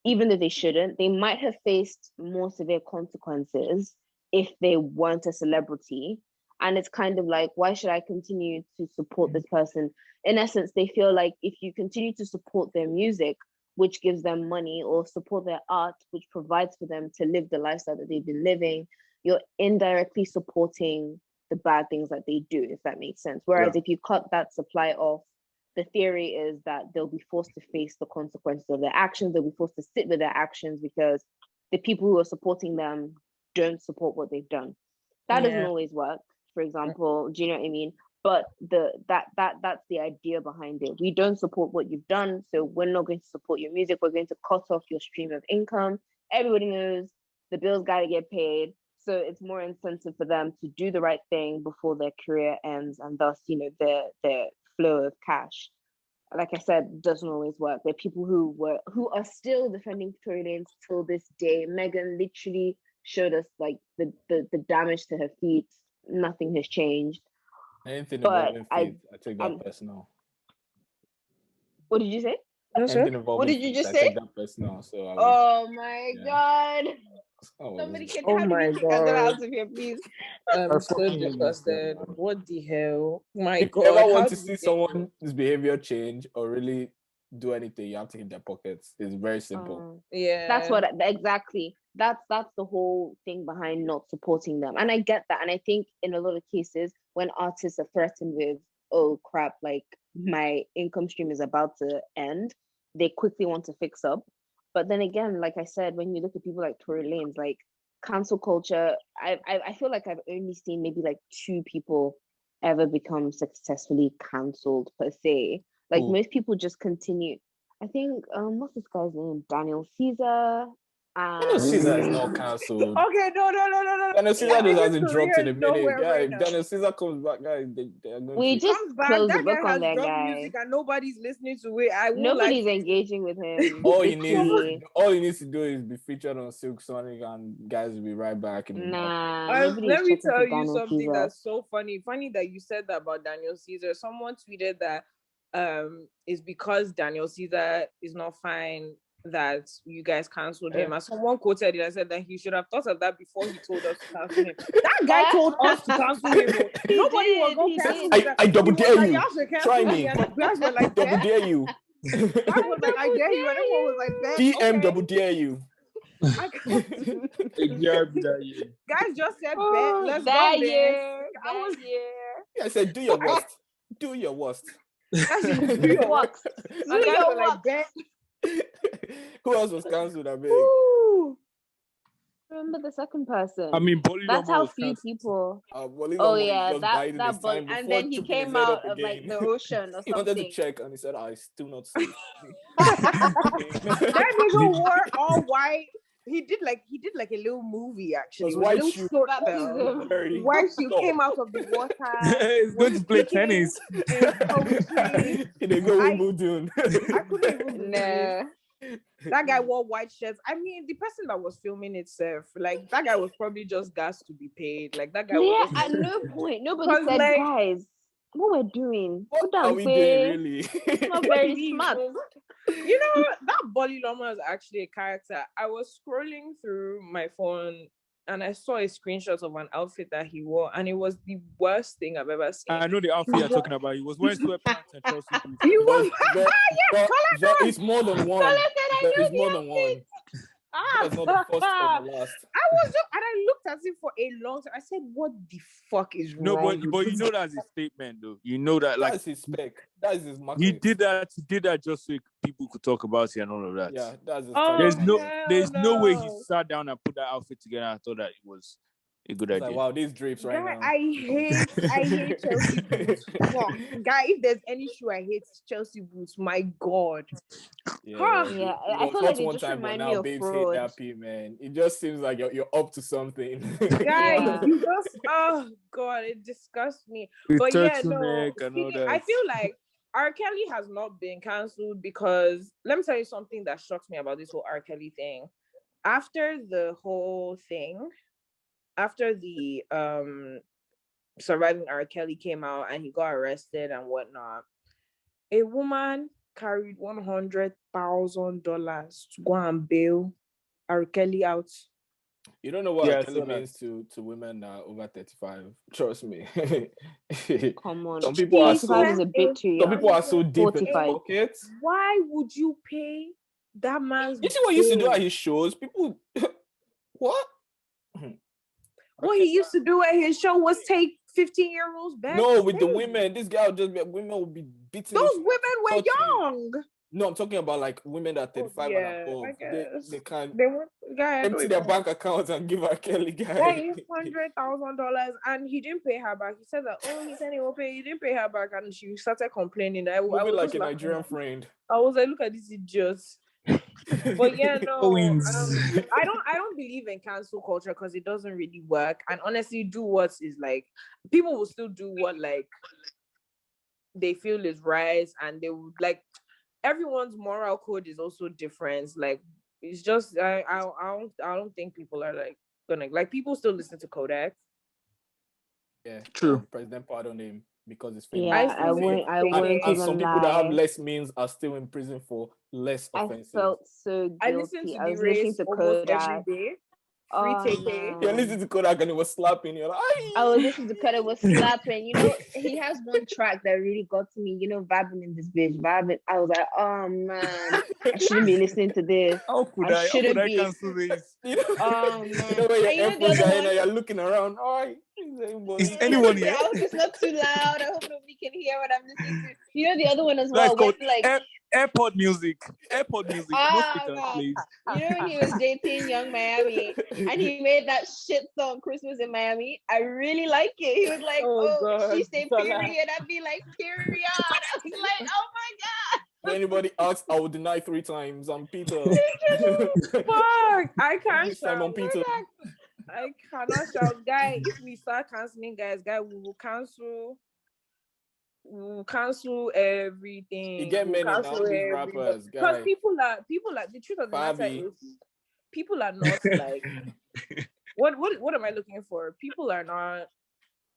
even though they shouldn't. They might have faced more severe consequences if they weren't a celebrity. And it's kind of like, why should I continue to support this person? In essence, they feel like if you continue to support their music, which gives them money, or support their art, which provides for them to live the lifestyle that they've been living, you're indirectly supporting the bad things that they do, if that makes sense. Whereas if you cut that supply off, the theory is that they'll be forced to face the consequences of their actions. They'll be forced to sit with their actions because the people who are supporting them don't support what they've done. That doesn't always work. For example, do you know what I mean? But that's the idea behind it. We don't support what you've done, so we're not going to support your music. We're going to cut off your stream of income. Everybody knows the bills got to get paid. So it's more incentive for them to do the right thing before their career ends, and thus, you know, their flow of cash. Like I said, doesn't always work. There are people who are still defending Tory Lanez till this day. Meghan literally showed us like the damage to her feet. Nothing has changed. Anything involving feet, I take that personal. What did you say? What did you just say? I take that personal. So oh my god. Somebody can help me kick us out of here, please. I'm so disgusted. What the hell? My if God. If you ever want to see someone's behavior change or really do anything, you have to hit their pockets. It's very simple. Yeah. That's what exactly. That's the whole thing behind not supporting them. And I get that. And I think in a lot of cases, when artists are threatened with, oh crap, like my income stream is about to end, they quickly want to fix up. But then again, like I said, when you look at people like Tory Lanez, like cancel culture, I feel like I've only seen maybe like 2 people ever become successfully cancelled per se. Like most people just continue. I think what's this guy's name? Daniel Caesar. Daniel Caesar is not cancelled. Okay, no. Daniel Caesar just hasn't dropped in a minute. Guys, if Daniel Caesar comes back, guys, they're going we just close the book on that guy. Music and nobody's listening to it. Nobody's engaging with him. all he needs to do is be featured on Silk Sonic, and guys will be right back. Let me tell you something that's so funny. Funny that you said that about Daniel Caesar. Someone tweeted that it's because Daniel Caesar is not fine that you guys cancelled him. And someone quoted it and said that he should have thought of that before he told us to cancel him. That guy told us to cancel him. Nobody was going to cancel him. I double dare you. Try me. Like, double dare you. I was like, I dare you. And everyone was like, bet. DM double dare you. Guys just said bet. Let's go there. I said do your worst. Do your worst. Do your worst. Do your worst. Who else was cancelled? I mean, remember the second person. I mean, that's how few people. That and then he came out of like the ocean or something. He wanted to check and he said, "I still not safe." That nigga wore all white. He did like a little movie actually. White shoe. White shoe came out of the water. He's going to play tennis. They go Wimbledon. I couldn't even. Nah. That guy wore white shirts. I mean, the person that was filming itself, like that guy was probably just gas to be paid. Like that guy. Yeah, at no point nobody said, like, guys, what we're doing? What are we doing really? It's not very smart. You know, that Bolly Loma is actually a character. I was scrolling through my phone and I saw a screenshot of an outfit that he wore, and it was the worst thing I've ever seen. I know the outfit you're talking about. He was wearing sweatpants and Chelsea. It's more than one. It's more than one. That's not the first or the last. And I looked at it for a long time. I said, "What the fuck is wrong?" No, but you know that's his statement, though. You know that, like, that's his spec. That is his market. He did that just so people could talk about it and all of that. Yeah, that's his. There's no way he sat down and put that outfit together. I thought that it was a good idea. Like, wow, these drapes right now. I hate Chelsea boots. Fuck. Guy, if there's any shoe I hate, it's Chelsea boots. My God. Yeah, I feel like it just reminds me of babes fraud. hate happy, man. It just seems like you're up to something. Guys, you just, oh God, it disgusts me. But yeah, no. I feel like R. Kelly has not been cancelled because, let me tell you something that shocks me about this whole R. Kelly thing. After the whole thing, after the Surviving R. Kelly came out and he got arrested and whatnot, a woman carried $100,000 to go and bail R. Kelly out. You don't know what R. Kelly means to women over 35. Trust me. Come on. Some people are so deep 45. in the pocket. Why would you pay that man's You see what he used to do at his shows? People what? What he used to do at his show was take 15-year-olds back. No, with the women. This guy would just be, women will be beating. Those women were young. No, I'm talking about like women that 35 and above. They can't empty their bank accounts and give R. Kelly guy $100,000 and he didn't pay her back. He said that, he said he will pay. He didn't pay her back and she started complaining. I was like a Nigerian friend. I was like, look at this idiot. But yeah, no, I don't believe in cancel culture because it doesn't really work. And honestly, do what is like, people will still do what like they feel is right, and they would like, everyone's moral code is also different. Like, it's just I don't think people are like gonna, like, people still listen to Kodak. Yeah, true. President pardoned him because it's famous. Yeah, I wouldn't and some people that have less means are still in prison for less offenses. I felt so guilty. I listened to the race almost every day. You're listening to Kodak and it was slapping. You're like, I was listening to Kodak, was slapping. You know, he has one track that really got to me. You know, vibing in this bitch, vibing. I was like, oh man, I shouldn't be listening to this. How could I cancel this? Oh man, you're looking around. Is anyone here? I hope it's not too loud. I hope nobody can hear what I'm listening to. You know the other one as well. That's called airport music. Most people, please. You know when he was dating Young Miami and he made that shit song Christmas in Miami? I really like it. He was like, God, she say period. I'd be like, period. I was like, oh my God. If anybody asks, I will deny 3 times. I'm Peter. Fuck. I can't shout. Peter. I cannot shout. Guy, if we start canceling guys, we will cancel. We'll cancel everything. You get many now, these rappers, because people are the truth of the matter is people are not like what am I looking for? People are not.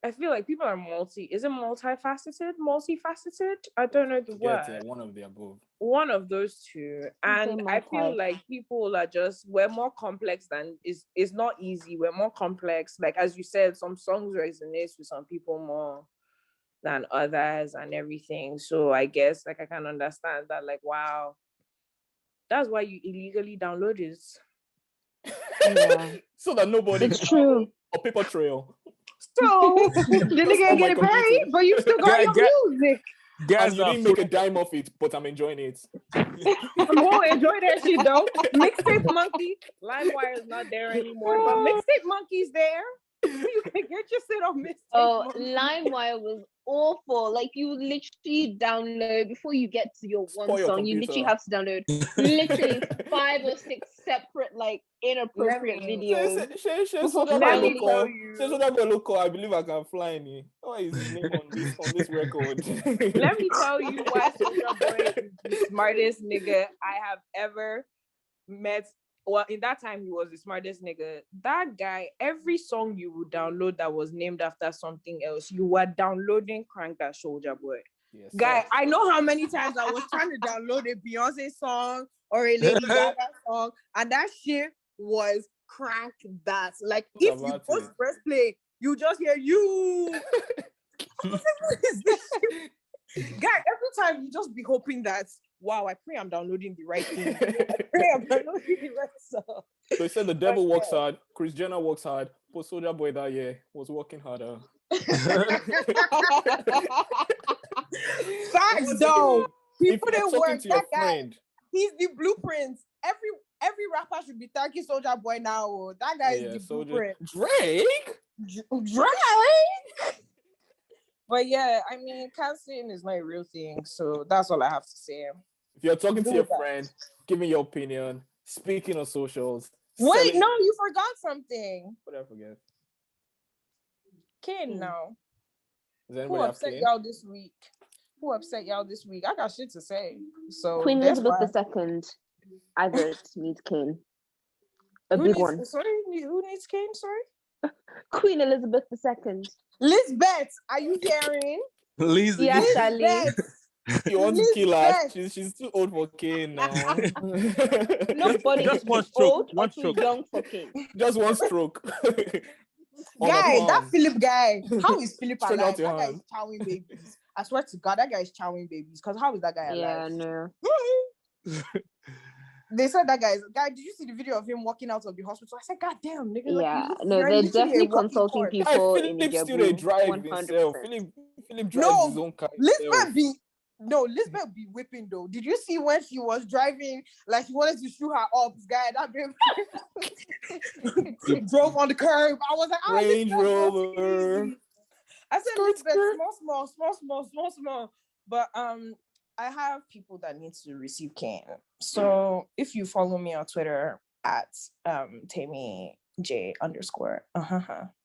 I feel like people are multifaceted? I don't know the word. One of the above. One of those two. And I feel like people are we're more complex than it's not easy. We're more complex. Like, as you said, some songs resonate with some people more than others and everything. So I guess like I can understand that, like, wow, that's why you illegally download this. Yeah. So that nobody. It's true. A paper trail. So the nigga get it paid, but you still got your music. And you didn't make a dime off it, but I'm enjoying it. I'm gonna enjoy that shit though. Mixtape Monkey, LimeWire is not there anymore, but Mixtape Monkey's there. You can get your shit on Mixtape Monkey. LimeWire was awful. Like, you literally download before you get to your one song. You literally have to download literally 5 or 6 separate, like, inappropriate videos. I believe I can fly in here. What is his name on this record? Let me tell you why Soulja Boy is the smartest nigga I have ever met. Well, in that time, he was the smartest nigga. That guy, every song you would download that was named after something else, you were downloading Crank That Soulja Boy. Yes, guy, I know how many times I was trying to download a Beyonce song or a Lady Gaga song, and that shit was Crank That. Like, if you post press play, you just hear you. What is this shit? Guy, every time you just be hoping that wow, I pray I'm downloading the right thing. I pray I'm downloading the right song. So he said the devil works hard, Kris Jenner works hard, but Soulja Boy that year was working harder. Facts, though. People didn't work. That guy, he's the blueprint. Every rapper should be thanking Soulja Boy now. That guy is the blueprint. Drake. But yeah, I mean, canceling is not a real thing, so that's all I have to say. If you're talking to your friend, give me your opinion. Speaking on socials. Wait, no, you forgot something. What did I forget? Kane now. Who upset y'all this week? Who upset y'all this week? I got shit to say. So Queen Elizabeth II. I vote needs Kane. Big one. Sorry, who needs Kane? Sorry. Queen Elizabeth II. Lisbeth, are you hearing? Lizzie. Yes, Charlie. You want to kill her? She's too old for Kane now. Nobody just one stroke. old one or stroke. Too young for Kane. Just one stroke. Guy, that Philip guy. How is Philip alive? That guy is chowing babies. I swear to God, that guy is chowing babies. Because how is that guy alive? Yeah, no. They said that guy, did you see the video of him walking out of the hospital? I said, God damn, nigga. Yeah, no, they're definitely consulting people in Ebuka. Still drive himself. Philip drives his own car. Lisbeth be whipping though. Did you see when she was driving, like she wanted to shoot her up? Guy, that babe drove on the curb. I was like, Range Rover. I said, Lisbeth, small. But I have people that need to receive Kane. So if you follow me on Twitter at Tammy J _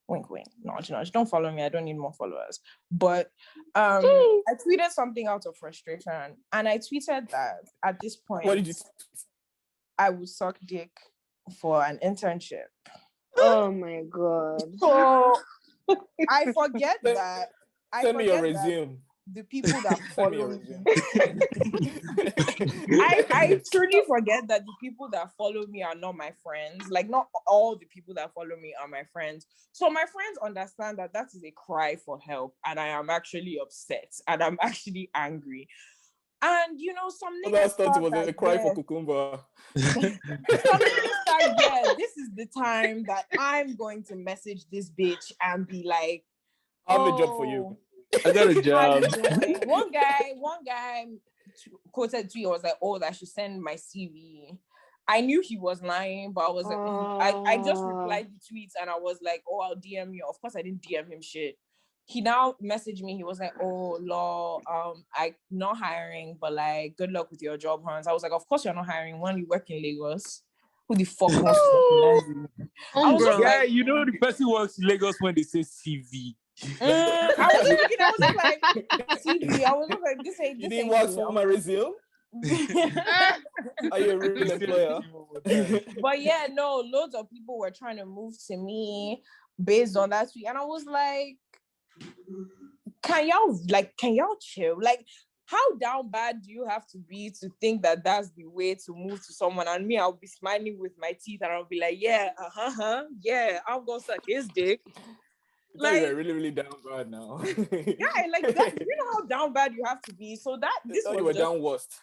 wink wink, nudge, don't follow me, I don't need more followers. But I tweeted something out of frustration, and I tweeted that at this point, what did you I would suck dick for an internship. Oh my God. So I forget that. Send me your resume. The people that follow me. I truly forget that the people that follow me are not my friends. Like, not all the people that follow me are my friends. So my friends understand that that is a cry for help, and I am actually upset, and I'm actually angry. And you know, some niggas thought it was a cry for cucumber. Some niggas thought, yeah, this is the time that I'm going to message this bitch and be like, I have a job for you. I got a job. One guy quoted to me, was like, oh, that I should send my CV. I knew he was lying, but I was like, I just replied the tweets and I was like, oh, I'll DM you. Of course, I didn't DM him shit. He now messaged me. He was like, oh, law, I'm not hiring, but like, good luck with your job hunts. I was like, of course you're not hiring when you work in Lagos. Who the fuck wants to like, you know, the person works in Lagos when they say CV. I was looking, I was like, CV. I was like, this ain't. You didn't work for my resume? Are you a real employer? But yeah, no, loads of people were trying to move to me based on that tweet, and I was like, can y'all chill? Like, how down bad do you have to be to think that that's the way to move to someone? And me, I'll be smiling with my teeth, and I'll be like, yeah, yeah, I'm gonna suck his dick. Like, you're really, really down bad now. Yeah, like that, you know how down bad you have to be. So that this was you were down worst.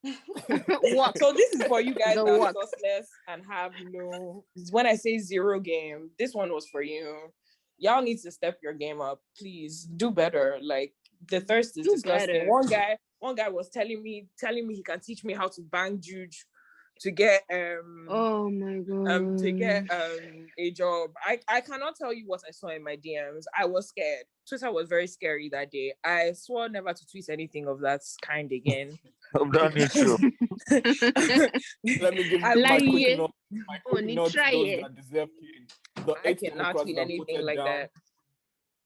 What? So this is for you guys that are sauceless and have no. When I say zero game, this one was for you. Y'all need to step your game up, please. Do better. Like, the thirst is disgusting. One guy was telling me he can teach me how to bang juge to get oh my God, to get a job. I cannot tell you what I saw in my DMs. I was scared. Twitter was very scary that day. I swore never to tweet anything of that kind again. I'm done with you. Let me give you my quick note. My quick note to those that deserve Kane. I cannot tweet anything like that.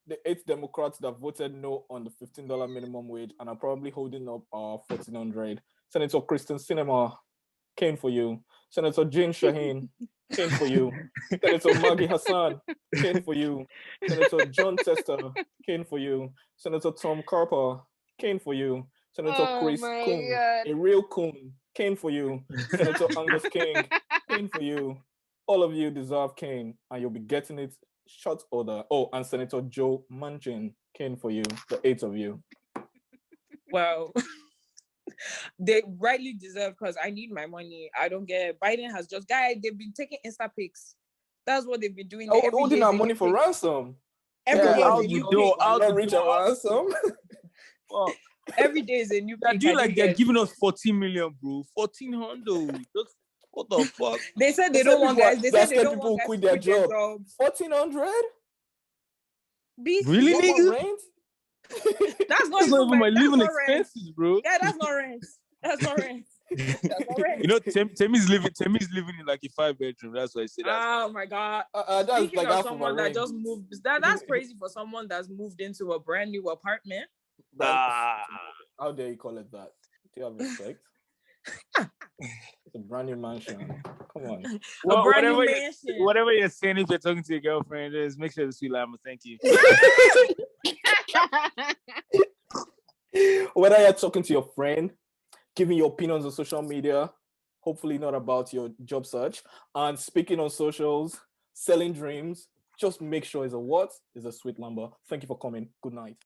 The 8 Democrats that voted no on the $15 minimum wage and are probably holding up $1,400. Senator Kristen Sinema, Kane for you. Senator Jane Shaheen, Kane for you. Senator Maggie Hassan, Kane for you. Senator John Tester, Kane for you. Senator Tom Carper, Kane for you. Senator Chris Coon, a real coon, Kane for you. Senator Angus King, Kane for you. All of you deserve Kane, and you'll be getting it short order. Oh, and Senator Joe Manchin, Kane for you. The 8 of you. Wow. They rightly deserve, because I need my money. I don't get. Biden has just, guys, they've been taking Insta pics. That's what they've been doing. Holding our money for ransom. Every day is a new pic. Not rich a ransom. Well, every day is a new pic. Do like they're giving us 14 million, bro. 1400. What the fuck? They said they don't want guys. They said they don't people want guys quit their job. 1400. Really, nigga? That's not even my living expenses, bro. Yeah, that's not rent. That's not rent. That's not rent. You know, Temi's living in like a 5-bedroom. That's why I said that. Oh my god. Speaking like of someone that just moved, that's crazy for someone that's moved into a brand new apartment. How dare you call it that? Do you have respect? It's a brand new mansion. Come on. Well, whatever you're saying, if you're talking to your girlfriend, just make sure to sweet llama. Thank you. Whether you're talking to your friend, giving your opinions on social media, hopefully not about your job search, and speaking on socials, selling dreams, just make sure it's a what? It's a sweet number. Thank you for coming. Good night.